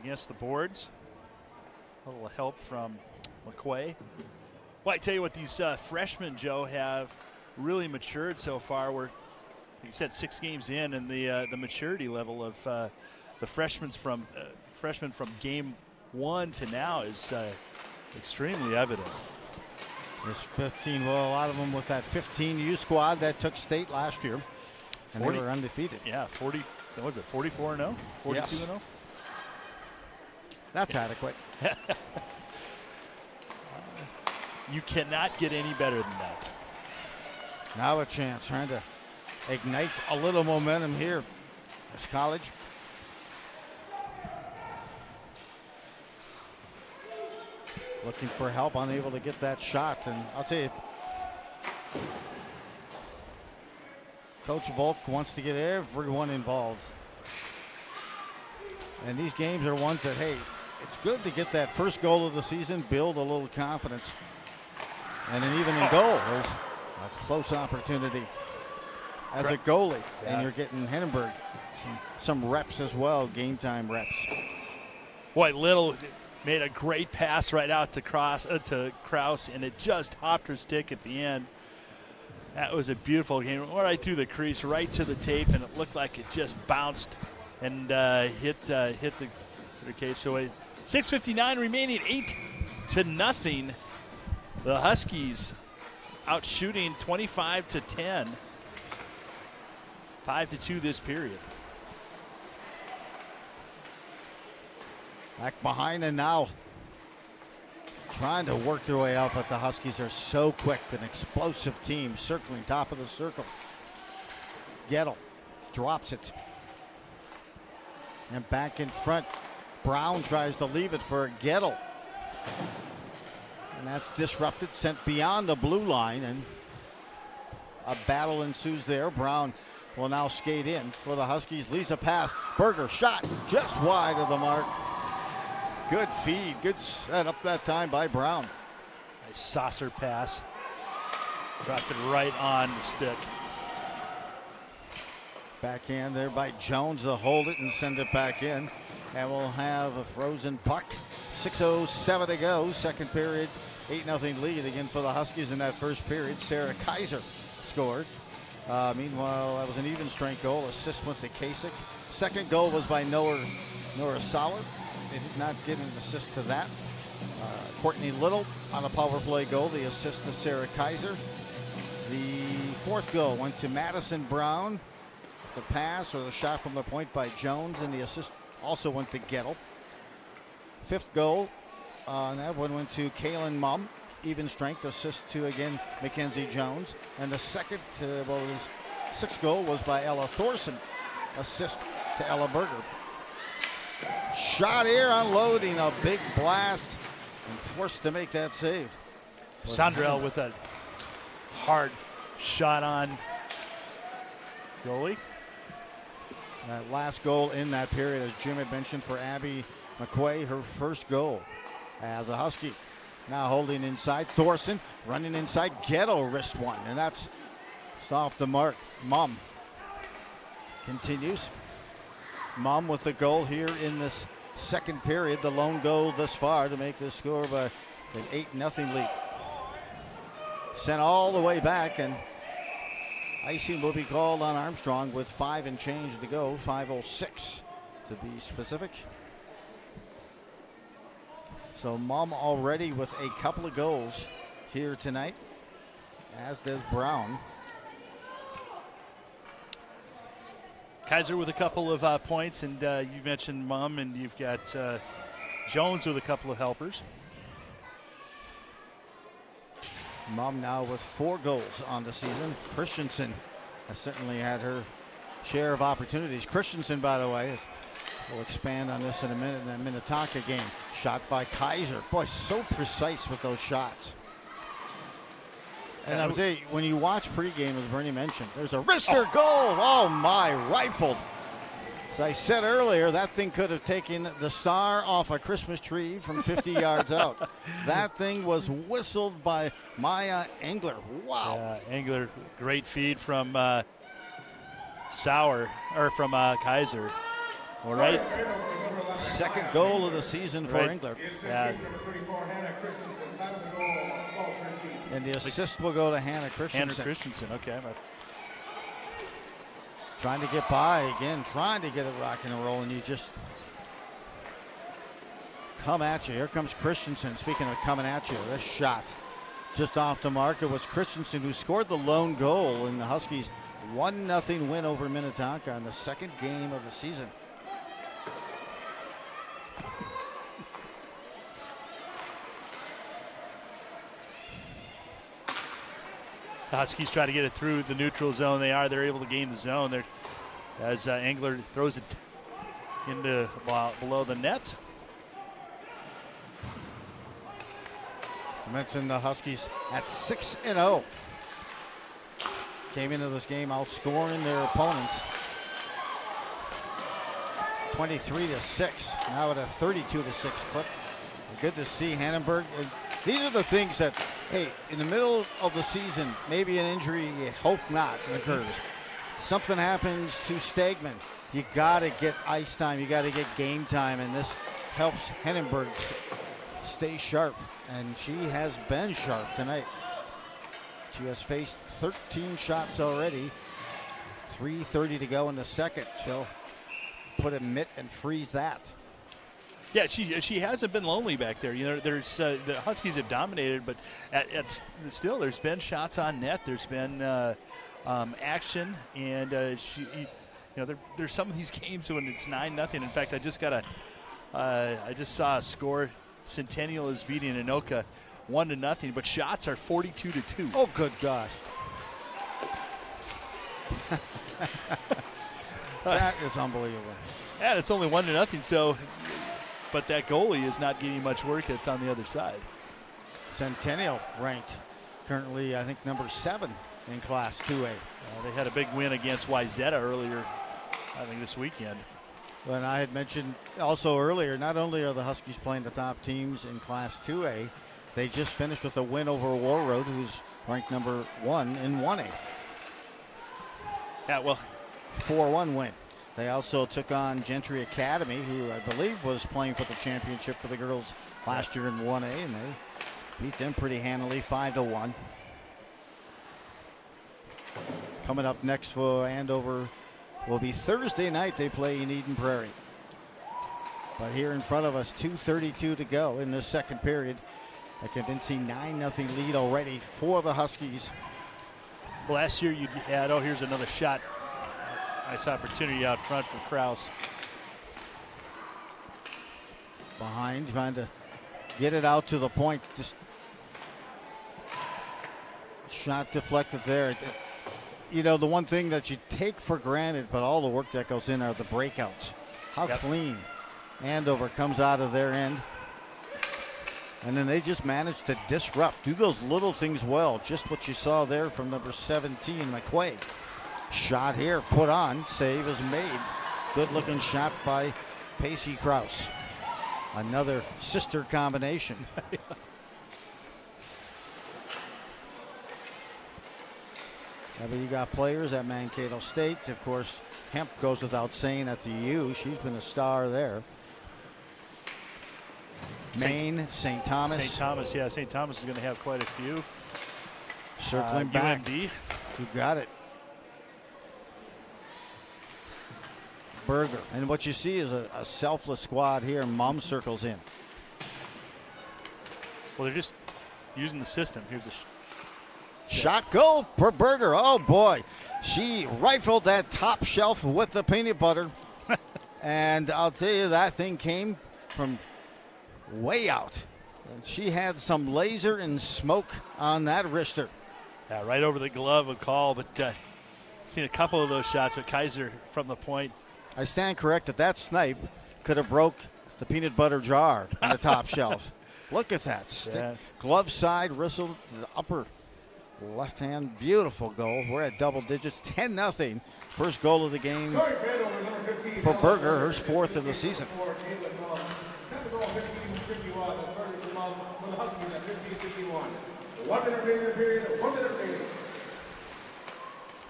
against the boards. A little help from McQuay. Well, I tell you what, these freshmen, Joe, have really matured so far. We're, like you said, 6 games in, and the maturity level of the freshmen from game 1 to now is extremely evident. There's 15, well, a lot of them with that 15U squad that took state last year, and 40, they were undefeated. Yeah, 40. What was it? 44-0, 42-0. That's adequate. You cannot get any better than that. Now a chance, trying to ignite a little momentum here. There's College. Looking for help, unable to get that shot. And I'll tell you, Coach Volk wants to get everyone involved. And these games are ones that, hey, it's good to get that first goal of the season, build a little confidence. And an even in goal, there's a close opportunity as a goalie. Yeah. And you're getting Hennenberg some reps as well, game time reps. Boy, Little made a great pass right out to Kraus, and it just hopped her stick at the end. That was a beautiful game, right through the crease, right to the tape, and it looked like it just bounced and hit the case. So 6:59 remaining, 8-0. The Huskies out shooting 25-10, 5-2 this period. Back behind and now trying to work their way out, but the Huskies are so quick, an explosive team circling top of the circle. Gettle drops it. And back in front, Brown tries to leave it for Gettle. And that's disrupted, sent beyond the blue line, and a battle ensues there. Brown will now skate in for the Huskies, leads a pass. Berger shot just wide of the mark. Good feed, good setup that time by Brown. Nice saucer pass. Dropped it right on the stick. Backhand there by Jones to hold it and send it back in. And we'll have a frozen puck. 6:07 to go. Second period, 8-0 lead again for the Huskies in that first period. Sarah Kaiser scored. Meanwhile, that was an even strength goal. Assist went to Kasich. Second goal was by Nora Sauer. They did not get an assist to that. Courtney Little on a power play goal. The assist to Sarah Kaiser. The fourth goal went to Madison Brown. The pass or the shot from the point by Jones, and the assist also went to Gettle. Fifth goal, that one went to Kaylin Mumm. Even strength assist to, again, Mackenzie Jones. And the second, sixth goal was by Ella Thorson. Assist to Ella Berger. Shot here, unloading a big blast and forced to make that save. Sondrell with a hard shot on goalie. That last goal in that period, as Jim had mentioned, for Abby McQuay, her first goal as a Husky. Now holding inside, Thorson running inside, Gettle wrist one, and that's off the mark. Mumm continues. Mumm with the goal here in this second period, the lone goal thus far to make this score by an 8-0 lead. Sent all the way back, and icing will be called on Armstrong with 5 and change to go, 5:06 to be specific. So Mumm already with a couple of goals here tonight, as does Brown. Kaiser with a couple of points, and you mentioned Mumm, and you've got Jones with a couple of helpers. Mumm now with 4 goals on the season. Christensen has certainly had her share of opportunities. Christensen, by the way, we'll expand on this in a minute in that Minnetonka game. Shot by Kaiser. Boy, so precise with those shots. And I would say, when you watch pregame, as Bernie mentioned, there's a wrister goal. Oh, my, rifled. As I said earlier, that thing could have taken the star off a Christmas tree from 50 yards out. That thing was whistled by Maya Engler. Wow. Engler, great feed from Kaiser. All right. Second goal of the season for Engler. Yeah. And the assist will go to Hannah Christensen. Hannah Christensen, okay. Trying to get by again, trying to get it rocking and rolling. You just come at you. Here comes Christensen. Speaking of coming at you, this shot just off the mark. It was Christensen who scored the lone goal in the Huskies' 1-0 win over Minnetonka in the second game of the season. The Huskies try to get it through the neutral zone. They're able to gain the zone. As Engler throws it into below the net. I mentioned the Huskies at 6-0. came into this game outscoring their opponents 23-6. Now at a 32-6 clip. Good to see Hannenberg. These are the things that, hey, in the middle of the season, maybe an injury you hope not occurs. Something happens to Stegman. You got to get ice time. You got to get game time, and this helps Hannenberg stay sharp, and she has been sharp tonight. She has faced 13 shots already. 3:30 to go in the second. She'll put a mitt and freeze that. Yeah, she hasn't been lonely back there. You know, there's the Huskies have dominated, but still there's been shots on net. There's been action, and there's some of these games when it's 9-0. In fact, I just saw a score. Centennial is beating Anoka 1-0, but shots are 42-2. Oh, good gosh. That is unbelievable. Yeah, it's only 1-0, so, but that goalie is not getting much work. It's on the other side. Centennial ranked currently, I think, number 7 in Class 2A. They had a big win against Wyzetta earlier, I think, this weekend. And I had mentioned also earlier, not only are the Huskies playing the top teams in Class 2A, they just finished with a win over Warroad, who's ranked number 1 in 1A. Yeah, well, 4-1 win. They also took on Gentry Academy, who I believe was playing for the championship for the girls last year in 1A, and they beat them pretty handily, 5-1. Coming up next for Andover will be Thursday night. They play in Eden Prairie. But here in front of us, 2:32 to go in this second period. A convincing 9-0 lead already for the Huskies. Last year you had, here's another shot. Nice opportunity out front for Kraus. Behind, trying to get it out to the point. Just shot deflected there. You know, the one thing that you take for granted, but all the work that goes in are the breakouts. How clean Andover comes out of their end. And then they just manage to disrupt, do those little things well. Just what you saw there from number 17, McQuaid. Shot here, put on, save is made. Good looking shot by Pacey Kraus. Another sister combination. But you got players at Mankato State. Of course, Hemp goes without saying at the U. She's been a star there. Maine, St. Thomas. St. Thomas, yeah. St. Thomas is going to have quite a few. Circling back. UMD. You got it. Berger. And what you see is a selfless squad here. Mom circles in. Well, they're just using the system. Here's a shot goal for Berger. Oh, boy. She rifled that top shelf with the peanut butter. And I'll tell you, that thing came from way out. And she had some laser and smoke on that wrister. Yeah, right over the glove of call, but seen a couple of those shots, but Kaiser from the point. I stand corrected. That snipe could have broke the peanut butter jar on the top shelf. Look at that. Yeah. Glove side, whistle to the upper left hand. Beautiful goal. We're at double digits. 10-0. First goal of the game for Berger. Her 4th of the season.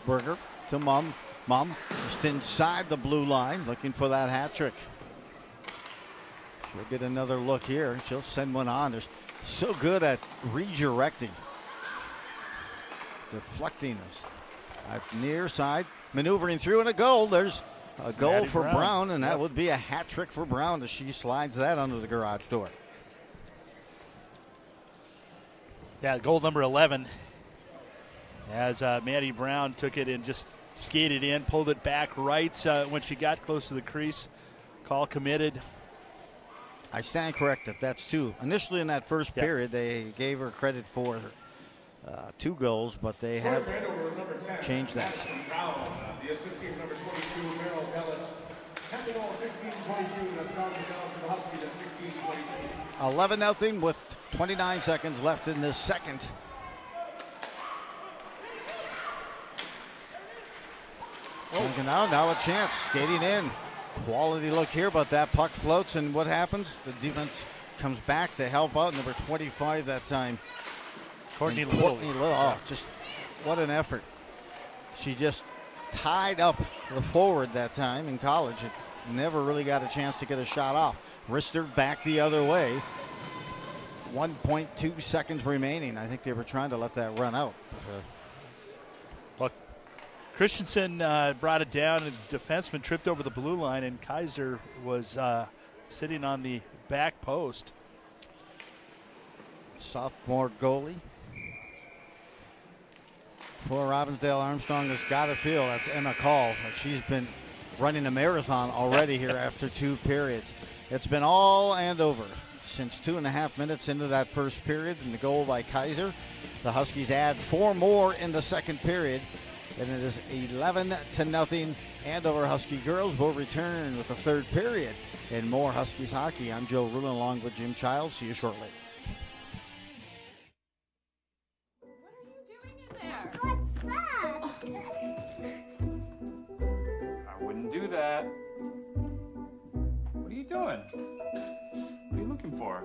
Berger to Mum. Mum just inside the blue line, looking for that hat trick. She'll get another look here. She'll send one on. They're so good at redirecting. Deflecting us at near side, maneuvering through, and a goal. There's a goal Maddie for Brown. Brown, and that would be a hat trick for Brown as she slides that under the garage door. Yeah, goal number 11. As Maddie Brown took it and just skated in, pulled it back right when she got close to the crease. Call committed. I stand corrected. That's 2. Initially in that first period, they gave her credit for 2 goals, but they have changed that. The assistant number 22, Merrill Pellich. 16-22. That's down to the Huskies at 16-22. 11-0 with 29 seconds left in this second. Looking out, now a chance, skating in. Quality look here, but that puck floats, and what happens? The defense comes back to help out. Number 25 that time. Courtney Little. Oh, just what an effort. She just tied up the forward that time in college. It never really got a chance to get a shot off. Rister back the other way. 1.2 seconds remaining. I think they were trying to let that run out. Well, Christensen brought it down, and the defenseman tripped over the blue line, and Kaiser was sitting on the back post. Sophomore goalie for Robbinsdale Armstrong has got to feel that's Emma Call. She's been running a marathon already here after 2 periods. It's been all Andover since 2.5 minutes into that first period, and the goal by Kaiser. The Huskies add 4 more in the second period, and it is 11-0. Andover Husky girls will return with the third period and more Huskies hockey. I'm Joe Rulin along with Jim Childs. See you shortly. I wouldn't do that. What are you doing? What are you looking for?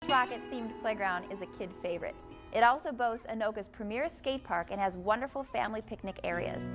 Rocket-themed playground is a kid favorite. It also boasts Anoka's premier skate park and has wonderful family picnic areas.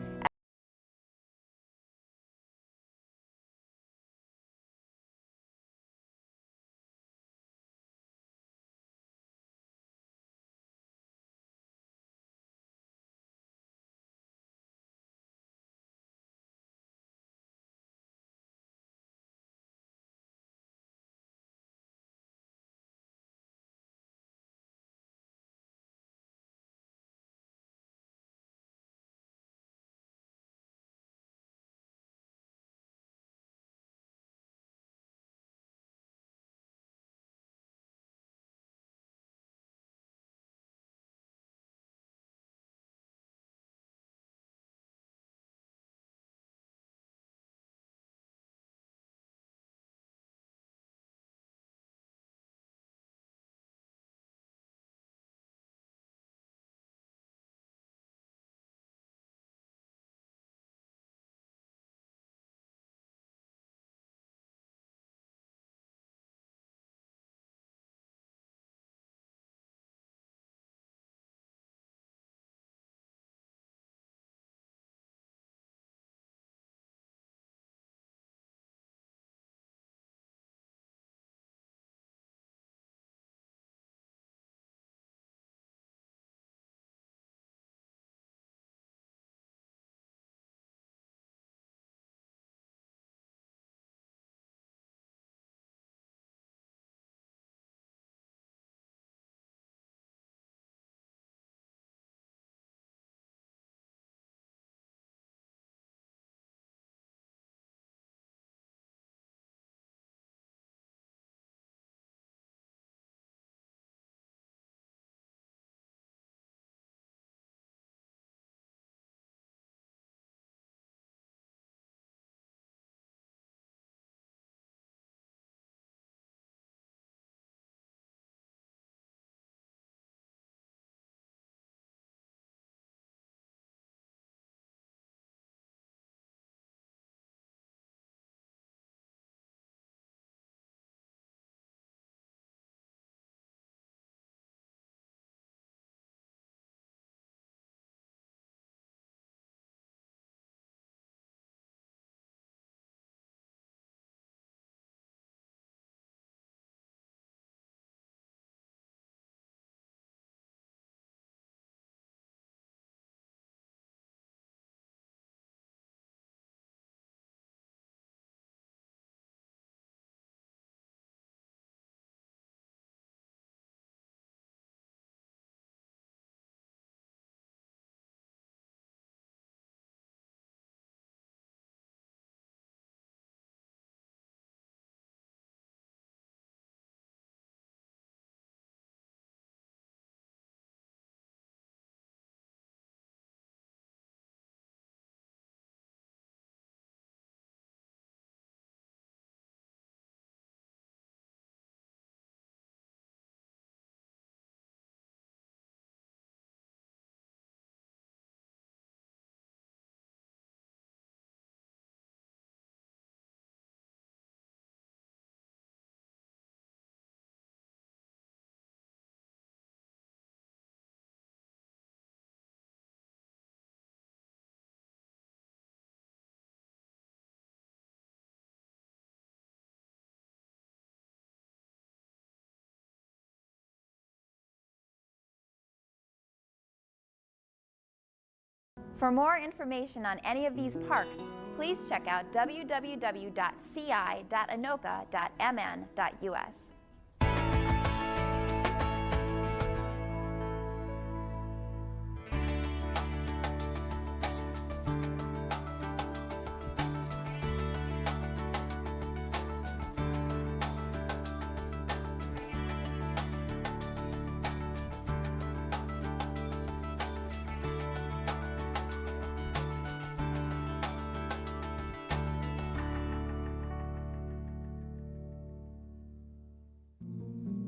For more information on any of these parks, please check out www.ci.anoka.mn.us.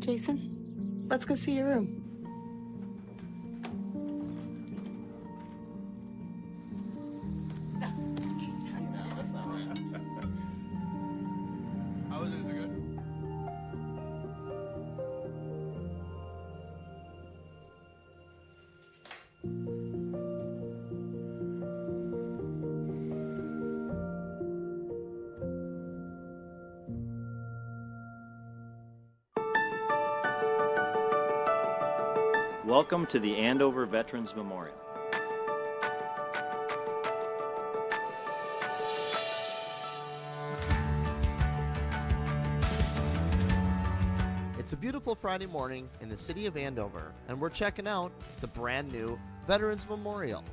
Jason, let's go see your room. That's not right. How is it? Is it good? Welcome to the Andover Veterans Memorial. It's a beautiful Friday morning in the city of Andover, and we're checking out the brand new Veterans Memorial.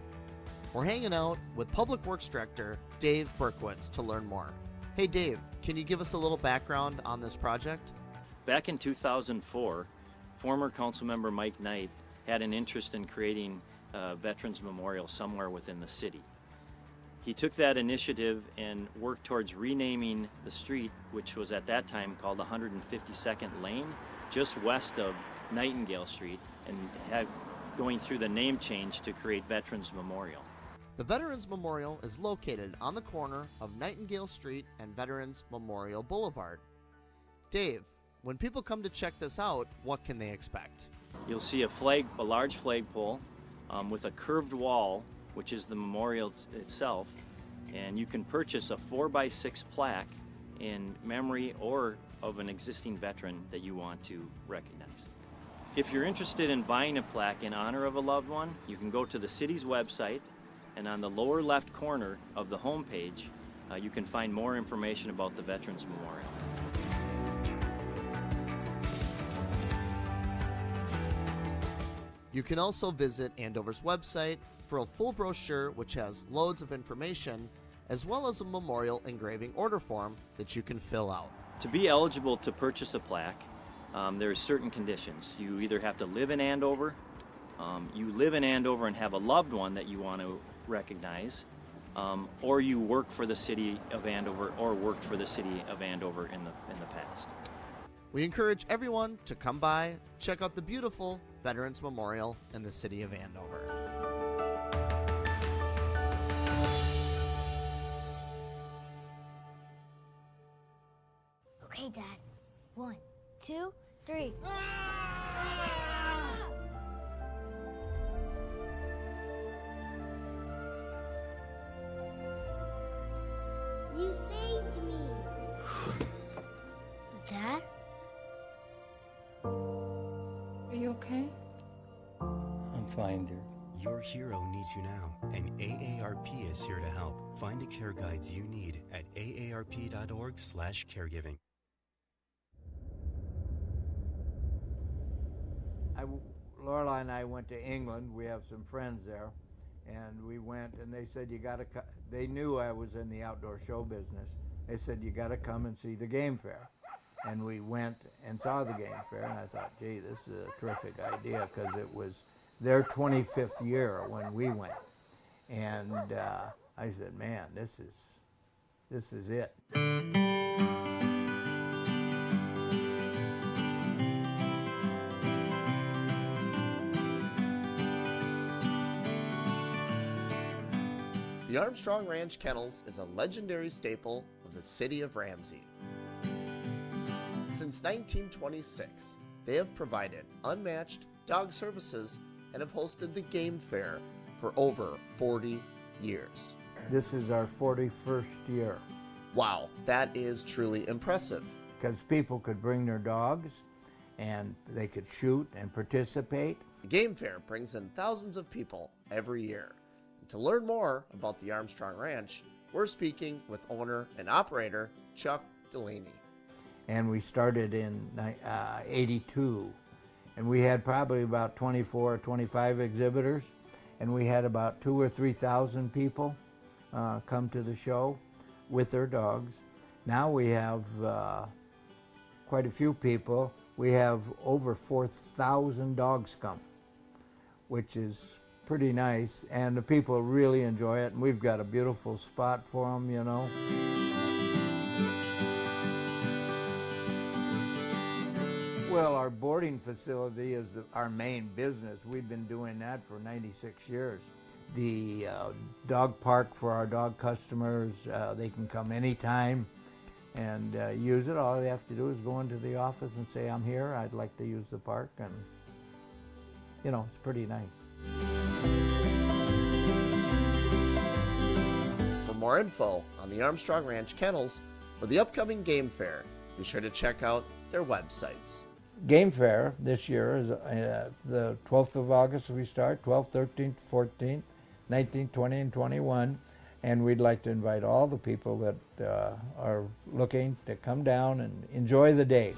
We're hanging out with Public Works Director Dave Berkowitz to learn more. Hey Dave, can you give us a little background on this project? Back in 2004, former Councilmember Mike Knight had an interest in creating a Veterans Memorial somewhere within the city. He took that initiative and worked towards renaming the street, which was at that time called 152nd Lane, just west of Nightingale Street, and had going through the name change to create Veterans Memorial. The Veterans Memorial is located on the corner of Nightingale Street and Veterans Memorial Boulevard. Dave, when people come to check this out, what can they expect? You'll see a large flagpole with a curved wall, which is the memorial itself, and you can purchase a 4x6 plaque in memory or of an existing veteran that you want to recognize. If you're interested in buying a plaque in honor of a loved one, you can go to the city's website, and on the lower left corner of the homepage, you can find more information about the Veterans Memorial. You can also visit Andover's website for a full brochure which has loads of information, as well as a memorial engraving order form that you can fill out. To be eligible to purchase a plaque, there are certain conditions. You either have to live in Andover, you live in Andover and have a loved one that you want to recognize, or you work for the city of Andover or worked for the city of Andover in the past. We encourage everyone to come by, check out the beautiful Veterans Memorial in the city of Andover. Okay, Dad. 1, 2, 3. You saved me. Dad? Are you okay? I'm fine, dear. Your hero needs you now, and AARP is here to help. Find the care guides you need at aarp.org/caregiving. Lorelai and I went to England. We have some friends there, and we went, and they said you got to. They knew I was in the outdoor show business. They said you got to come and see the game fair, and we went and saw the game fair. And I thought, gee, this is a terrific idea because it was their 25th year when we went, and I said, man, this is it. The Armstrong Ranch Kennels is a legendary staple of the city of Ramsey. Since 1926, they have provided unmatched dog services and have hosted the game fair for over 40 years. This is our 41st year. Wow, that is truly impressive. Because people could bring their dogs and they could shoot and participate. The game fair brings in thousands of people every year. To learn more about the Armstrong Ranch, we're speaking with owner and operator Chuck Delaney. And we started in 82. And we had probably about 24 or 25 exhibitors. And we had about 2,000 or 3,000 people come to the show with their dogs. Now we have quite a few people. We have over 4,000 dogs come, which is pretty nice, and the people really enjoy it, and we've got a beautiful spot for them, you know. Well, our boarding facility is our main business. We've been doing that for 96 years. The dog park for our dog customers, they can come anytime and use it. All they have to do is go into the office and say, I'm here, I'd like to use the park, and you know, it's pretty nice. For more info on the Armstrong Ranch Kennels or the upcoming game fair, be sure to check out their websites. Game fair this year is the 12th of August we start, 12th, 13th, 14th, 19th, 20, and 21. And we'd like to invite all the people that are looking to come down and enjoy the day.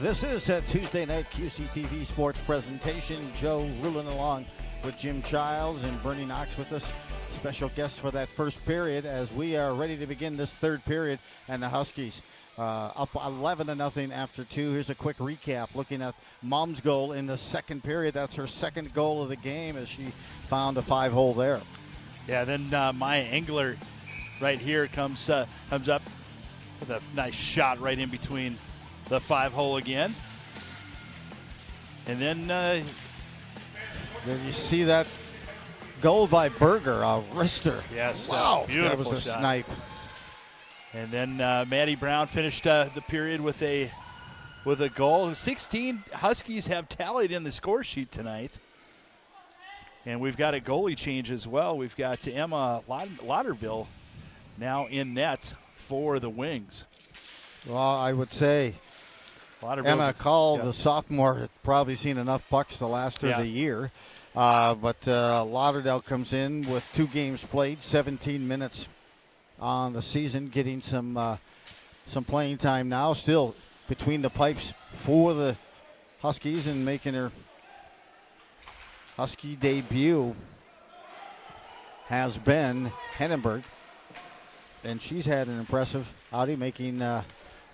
This is a Tuesday night QCTV sports presentation. Joe Rulin along with Jim Childs and Bernie Knox with us. Special guests for that first period as we are ready to begin this third period. And the Huskies up 11-0 after 2. Here's a quick recap looking at Mom's goal in the second period. That's her second goal of the game as she found a 5-hole there. Yeah, then Maya Engler right here comes up with a nice shot right in between the 5-hole again. And then you see that goal by Berger, a wrister. Yes, wow, beautiful that was a shot. snipe. And then Maddie Brown finished the period with a goal. 16 Huskies have tallied in the score sheet tonight. And we've got a goalie change as well. We've got Emma Lauderville now in net for the Wings. Well, I would say Emma Call, the sophomore, had probably seen enough pucks to last her the year. But Lauderdale comes in with 2 games played, 17 minutes on the season, getting some playing time now. Still between the pipes for the Huskies and making her Husky debut has been Hennenberg. And she's had an impressive outing, making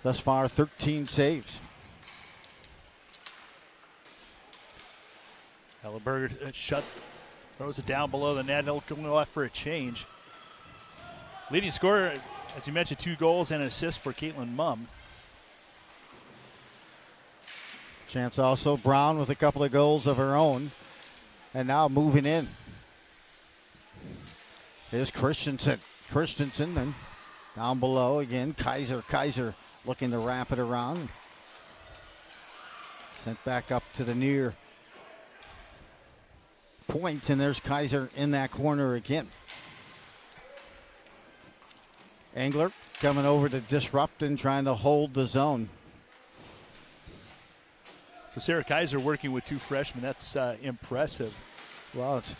thus far 13 saves. Helleberger throws it down below the net. He'll go left for a change. Leading scorer, as you mentioned, 2 goals and an assist for Caitlin Mumm. Chance also Brown with a couple of goals of her own. And now moving in is Christensen. Christensen and down below again. Kaiser looking to wrap it around. Sent back up to the near point, and there's Kaiser in that corner again. Engler coming over to disrupt and trying to hold the zone. So Sarah Kaiser working with 2 freshmen. That's impressive. Well, it's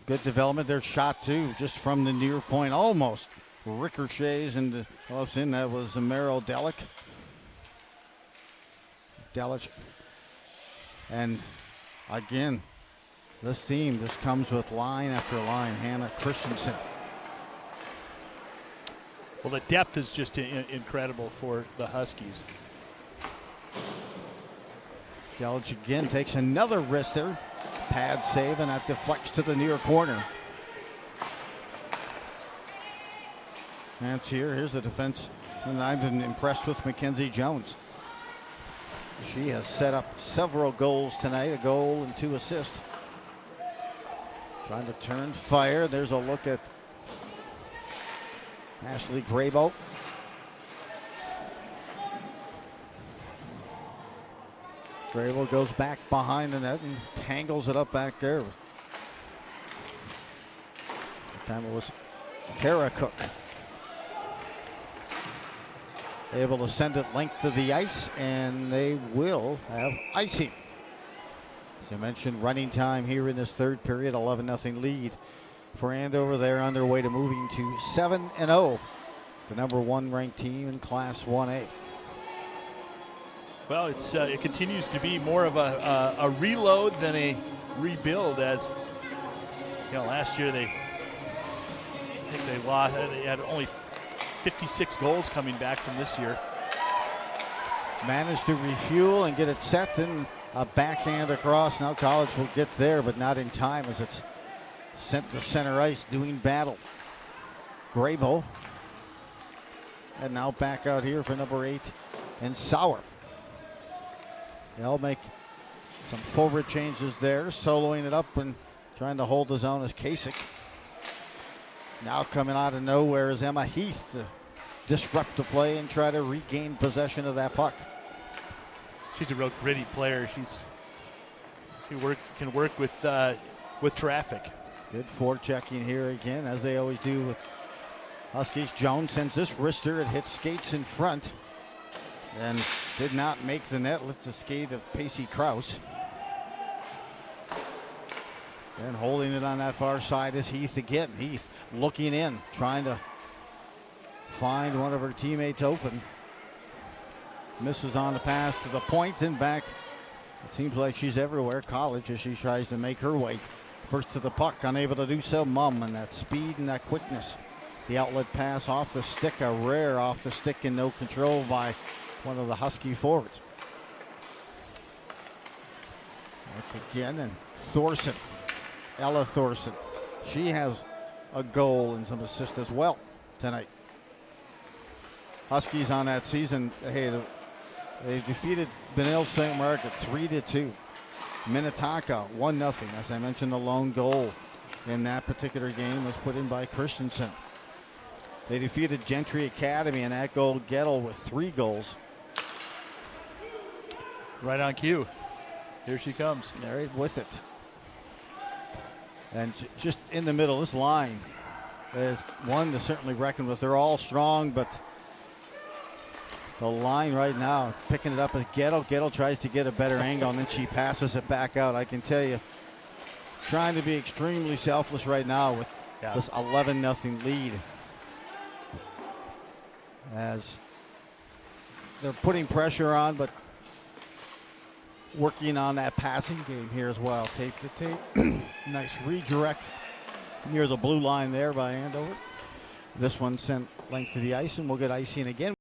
good development. Their shot, too, just from the near point, almost ricochets and the gloves in. That was Merrill Delic. And again, this team just comes with line after line. Hannah Christensen. Well, the depth is just incredible for the Huskies. Delich again takes another wrister. Pad save, and that deflects to the near corner. That's here. Here's the defense. And I've been impressed with Mackenzie Jones. She has set up several goals tonight, a goal and 2 assists. Trying to turn fire. There's a look at Ashley Graybolt. Graybolt goes back behind the net and tangles it up back there with Time it was Kara Cook. Able to send it length to the ice, and they will have icing. As I mentioned, running time here in this third period, 11-0 lead for Andover. They're on their way to moving to 7-0, the number 1 ranked team in Class 1A. Well, it continues to be more of a reload than a rebuild. As you know, last year they had only 56 goals coming back from this year. Managed to refuel and get it set, and a backhand across. Now College will get there, but not in time as it's sent to center ice, doing battle. Grabo. And now back out here for number 8 and Sauer. They'll make some forward changes there, soloing it up and trying to hold his own as Kasich. Now coming out of nowhere is Emma Heath to disrupt the play and try to regain possession of that puck. She's a real gritty player. She can work with traffic. Good forechecking here again, as they always do with Huskies. Jones sends this wrister. It hits skates in front and did not make the net. Lifts the skate of Pacey Krause. And holding it on that far side is Heath again. Heath looking in, trying to find one of her teammates open. Misses on the pass to the point and back. It seems like she's everywhere, College, as she tries to make her way. First to the puck, unable to do so. Mumm, and that speed and that quickness. The outlet pass off the stick, a rare off the stick and no control by one of the Husky forwards. Back again, and Thorson. Ella Thorson. She has a goal and some assist as well tonight. Huskies on that season, hey, they defeated Benilde St. Mark at 3-2. Minnetonka 1-0. As I mentioned, the lone goal in that particular game was put in by Christensen. They defeated Gentry Academy, and that goal Gettle with 3 goals. Right on cue. Here she comes. Right with it. And just in the middle, this line is one to certainly reckon with. They're all strong, but the line right now, picking it up is Gettle. Gettle tries to get a better angle, and then she passes it back out. I can tell you, trying to be extremely selfless right now with this 11-0 lead. As they're putting pressure on, but working on that passing game here as well. Tape to tape. Nice redirect near the blue line there by Andover. This one sent length to the ice, and we'll get icing again.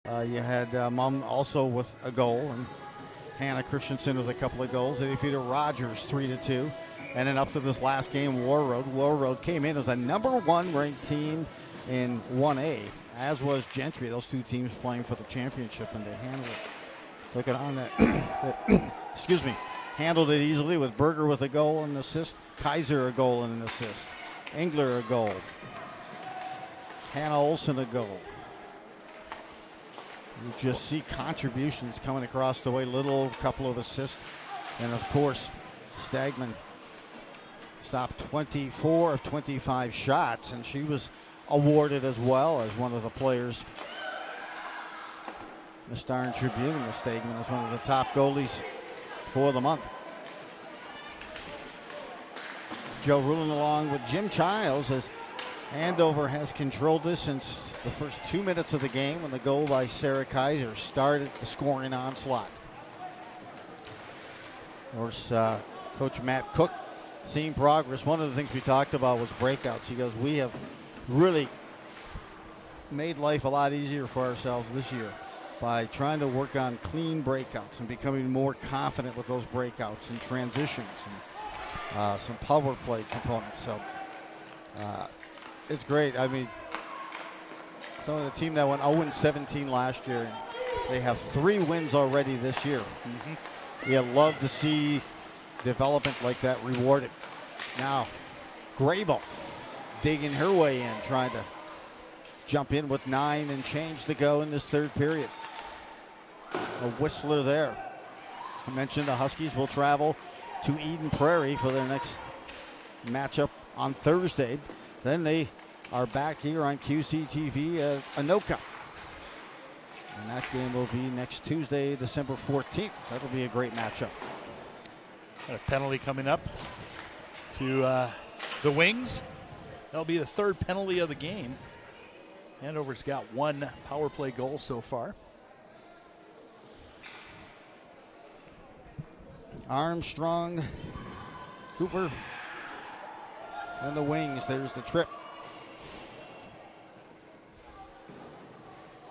You had Mumm also with a goal, and Hannah Christensen with a couple of goals. They defeated Rogers 3-2. And then up to this last game, Warroad. Warroad came in as a number 1 ranked team in 1A, as was Gentry. Those two teams playing for the championship, and they handled it. Look at on that. Excuse me. Handled it easily with Berger with a goal and an assist. Kaiser a goal and an assist. Engler a goal. Hannah Olsen a goal. You just see contributions coming across the way. Little couple of assists. And of course, Stagman stopped 24 of 25 shots, and she was awarded as well as one of the players. The Star Tribune, the Stagman is one of the top goalies for the month. Joe Rulin along with Jim Childs as Andover has controlled this since the first 2 minutes of the game when the goal by Sarah Kaiser started the scoring onslaught. Of course, Coach Matt Cook seeing progress. One of the things we talked about was breakouts. He goes, we have really made life a lot easier for ourselves this year by trying to work on clean breakouts and becoming more confident with those breakouts and transitions and some power play components. So it's great. I mean, some of the team that went 0-17 last year, and they have 3 wins already this year. Mm-hmm. You love to see development like that rewarded. Now, Grable digging her way in, trying to jump in with 9 and change to go in this third period. A whistler there. I mentioned the Huskies will travel to Eden Prairie for their next matchup on Thursday. Then they are back here on QCTV at Anoka. And that game will be next Tuesday, December 14th. That'll be a great matchup. Got a penalty coming up to the Wings. That'll be the third penalty of the game. Andover's got one power play goal so far. Armstrong-Cooper and the Wings. There's the trip.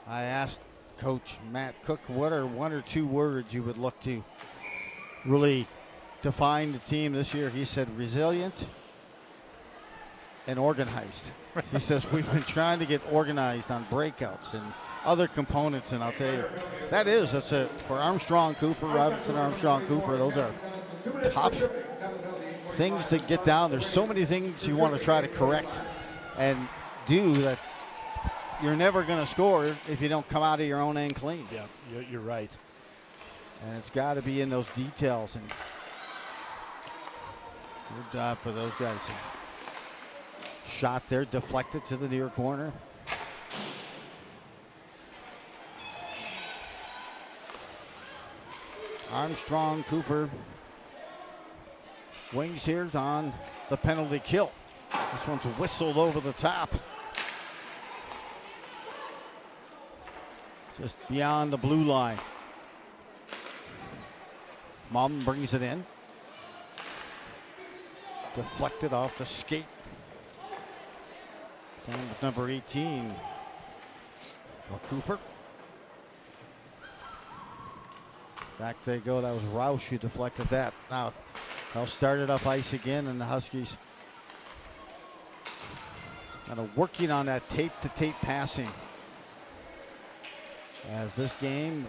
I asked Coach Matt Cook, what are 1 or 2 words you would look to really define the team this year? He said resilient and organized. He says we've been trying to get organized on breakouts and other components, and I'll tell you, that's for Armstrong-Cooper, Robinson Armstrong-Cooper, those are tough things to get down. There's so many things you want to try to correct and do that you're never going to score if you don't come out of your own end clean. Yeah, you're right. And it's got to be in those details, and good job for those guys. Shot there, deflected to the near corner. Armstrong-Cooper. Wings here on the penalty kill. This one's whistled over the top. Just beyond the blue line. Mom brings it in. Deflected off the skate. Down with number 18. Cooper. Back they go. That was Roush who deflected that. Now they'll start it up ice again, and the Huskies kind of working on that tape-to-tape passing. As this game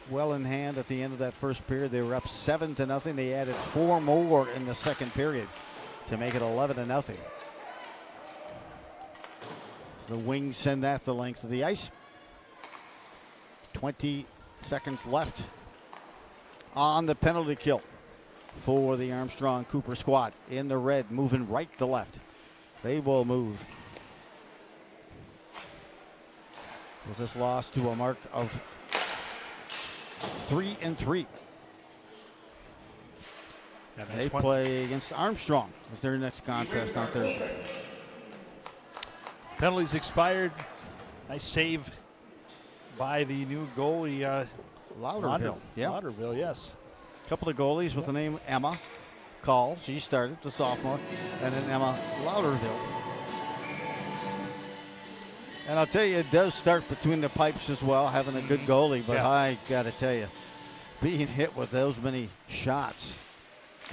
well in hand at the end of that first period, they were up 7-0. They added 4 more in the second period to make it 11-0. So the Wings send that the length of the ice. 20 seconds left on the penalty kill for the Armstrong-Cooper squad. In the red, moving right to left. They will move with this loss to a mark of 3-3. They play against Armstrong as their next contest on Thursday. Penalties expired. Nice save by the new goalie, Lauderville. Yeah. Lauderville, yes. A couple of goalies with the name Emma Call. She started, the sophomore, and then Emma Lauderville. And I'll tell you, it does start between the pipes as well, having a good goalie. But yeah, I got to tell you, being hit with those many shots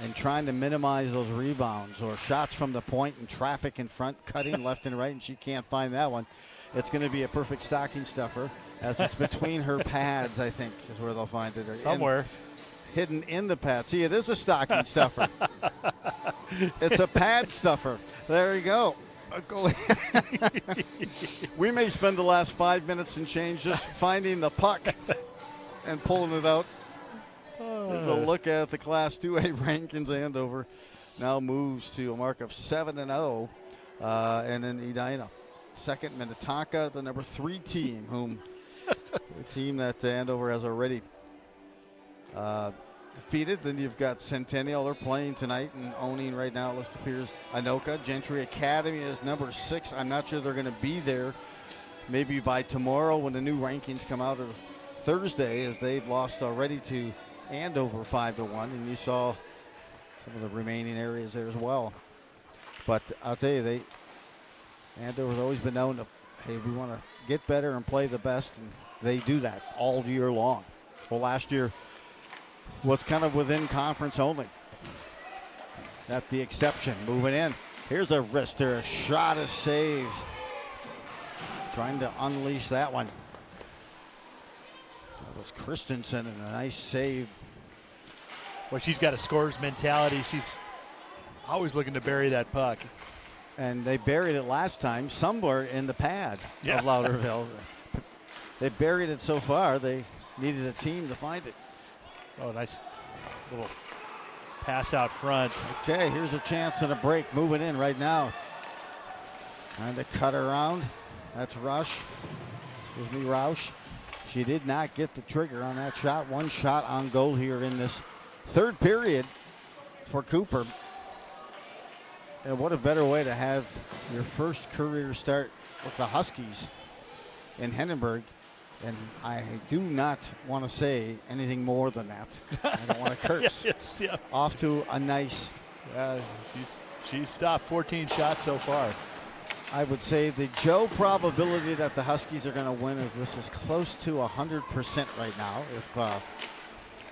and trying to minimize those rebounds or shots from the point and traffic in front, cutting left and right, and she can't find that one. It's going to be a perfect stocking stuffer, as it's between her pads, I think, is where they'll find it. Or somewhere. Hidden in the pad. See, it is a stocking stuffer. It's a pad stuffer. There you go. We may spend the last 5 minutes and change just finding the puck and pulling it out. As a look at the Class 2A rankings, Andover now moves to a mark of 7-0, and then Edina second. Minnetonka, the number 3 team, the team that Andover has already defeated. Then you've got Centennial. They're playing tonight and owning right now, it appears, Anoka. Gentry Academy is number 6. I'm not sure they're going to be there maybe by tomorrow when the new rankings come out, of Thursday, as they've lost already to Andover 5-1, and you saw some of the remaining areas there as well. But I'll tell you, Andover's always been known to, hey, we want to get better and play the best, and they do that all year long. Well, last year was kind of within conference only. That's the exception. Moving in. Here's a wrister. A shot is saved. Trying to unleash that one. That was Christensen, and a nice save. Well, she's got a scorer's mentality. She's always looking to bury that puck. And they buried it last time somewhere in the pad of Lauderville. They buried it so far, they needed a team to find it. Oh, nice little pass out front. Okay, here's a chance and a break. Moving in right now. Trying to cut around. That's Roush. She did not get the trigger on that shot. One shot on goal here in this third period for Cooper. And what a better way to have your first career start with the Huskies in Hindenburg. And I do not want to say anything more than that. I don't want to curse. Off to a nice. She's stopped 14 shots so far. I would say the Joe probability that the Huskies are going to win is this is close to 100% right now. If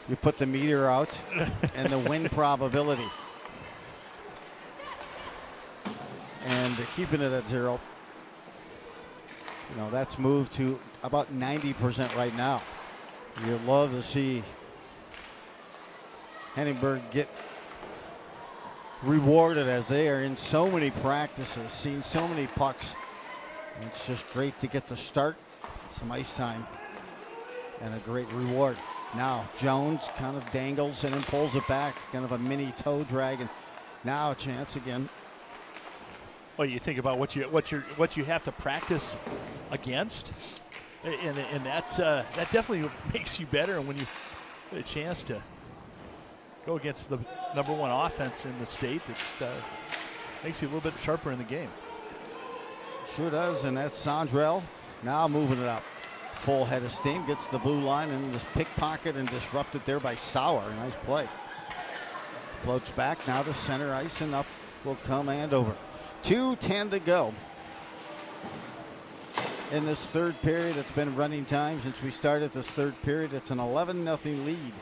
you put the meter out and the win probability. And keeping it at 0. You know, that's moved to about 90% right now. You'd love to see Hindenburg get rewarded as they are in so many practices, seen so many pucks. And it's just great to get the start, some ice time, and a great reward. Now Jones kind of dangles and then pulls it back, kind of a mini toe drag, and now a chance again. Well, you think about what you have to practice against, and that definitely makes you better when you get a chance to go against the number one offense in the state. That makes you a little bit sharper in the game. Sure does, and that's Sondrell now moving it up. Full head of steam, gets the blue line and this pickpocket and disrupted there by Sauer. Nice play. Floats back now to center ice, and up will come Andover. 2:10 to go in this third period. It's been running time since we started this third period. It's an 11-0 lead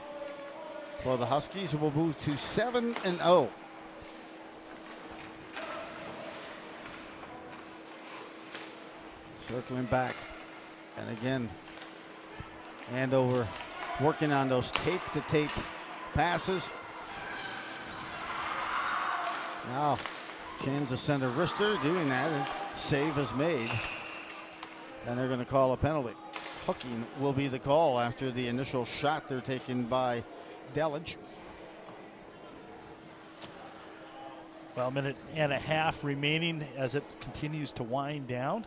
for the Huskies, who will move to 7-0. Circling back, and again, Andover working on those tape-to-tape passes. Now James to send a wrister, doing that, and save is made. And they're going to call a penalty. Hooking will be the call after the initial shot they're taken by Delich. Well, a minute and a half remaining as it continues to wind down.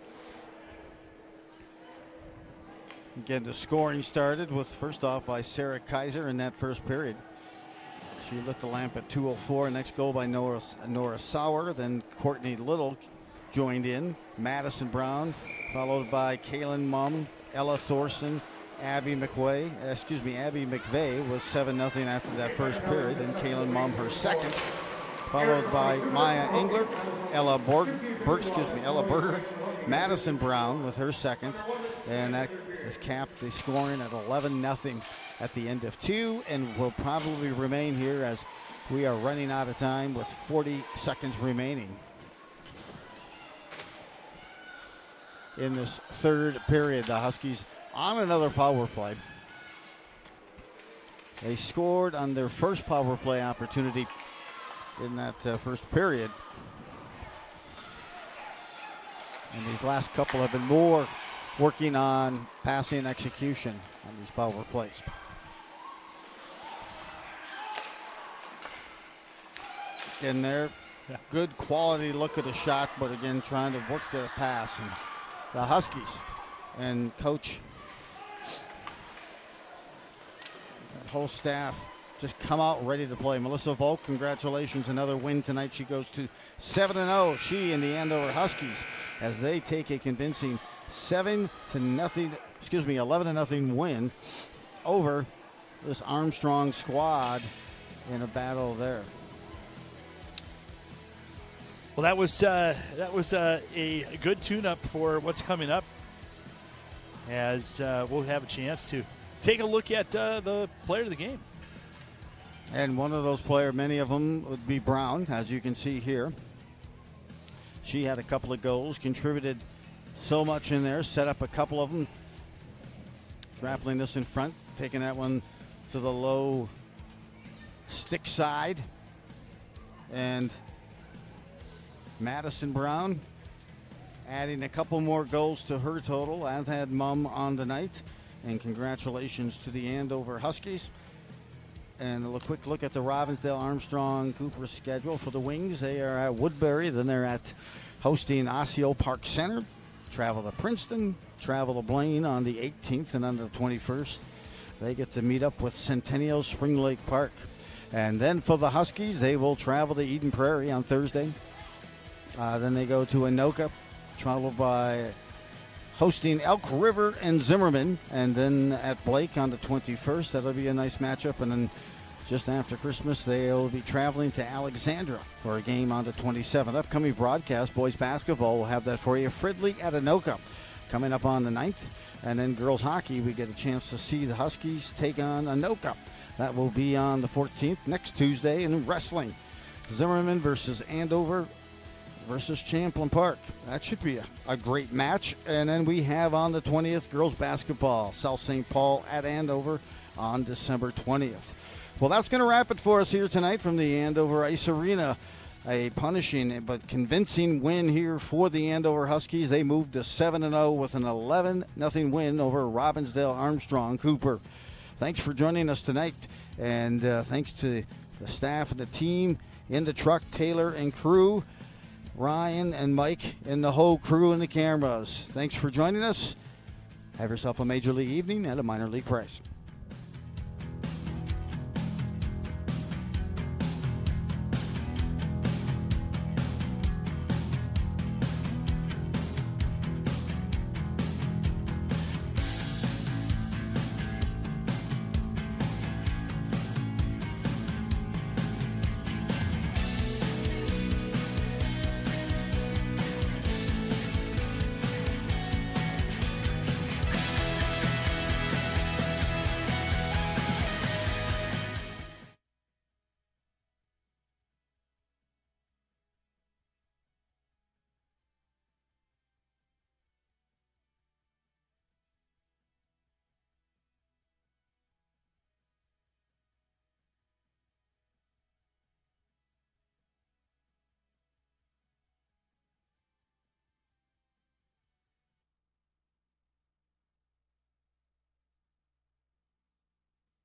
Again, the scoring started with, first off, by Sarah Kaiser in that first period. She lit the lamp at 2:04. Next goal by Nora Sauer. Then Courtney Little joined in. Madison Brown, followed by Kaylin Mumm, Ella Thorson, Abby McVeigh was 7-0 after that first period. And Kaylin Mumm her second, followed by Maya Engler, Ella Berger, Madison Brown with her second, and that is capped the scoring at 11-0 at the end of 2, and will probably remain here as we are running out of time with 40 seconds remaining in this third period. The Huskies on another power play. They scored on their first power play opportunity in that first period, and these last couple have been more working on passing execution on these power plays. In there, good quality look at the shot, but again trying to work the pass. And the Huskies and coach, that whole staff just come out ready to play. Melissa Volk, congratulations, another win tonight. She goes to 7-0. She and the Andover Huskies, as they take a convincing 11-0 win over this Armstrong squad in a battle there. Well, that was a good tune-up for what's coming up, as we'll have a chance to take a look at the player of the game. And one of those players, many of them would be Brown, as you can see here. She had a couple of goals, contributed so much in there, set up a couple of them, grappling this in front, taking that one to the low stick side, and Madison Brown adding a couple more goals to her total, as had Mum on the night. And congratulations to the Andover Huskies. And a quick look at the Robbinsdale Armstrong-Cooper schedule for the Wings. They are at Woodbury, then they're at hosting Osseo Park Center. Travel to Princeton, travel to Blaine on the 18th, and on the 21st, they get to meet up with Centennial Spring Lake Park. And then for the Huskies, they will travel to Eden Prairie on Thursday. Then they go to Anoka, travel by hosting Elk River and Zimmerman, and then at Blake on the 21st. That'll be a nice matchup. And then just after Christmas, they'll be traveling to Alexandra for a game on the 27th. Upcoming broadcast, boys basketball, will have that for you. Fridley at Anoka coming up on the 9th. And then girls hockey, we get a chance to see the Huskies take on Anoka. That will be on the 14th, next Tuesday. And wrestling, Zimmerman versus Andover versus Champlain Park. That should be a great match. And then we have on the 20th, girls basketball, South St. Paul at Andover on December 20th. Well, that's going to wrap it for us here tonight from the Andover Ice Arena. A punishing but convincing win here for the Andover Huskies. They moved to 7-0 with an 11-0 win over Robbinsdale Armstrong-Cooper. Thanks for joining us tonight, and thanks to the staff and the team in the truck, Taylor and crew, Ryan and Mike, and the whole crew and the cameras. Thanks for joining us. Have yourself a major league evening at a minor league price.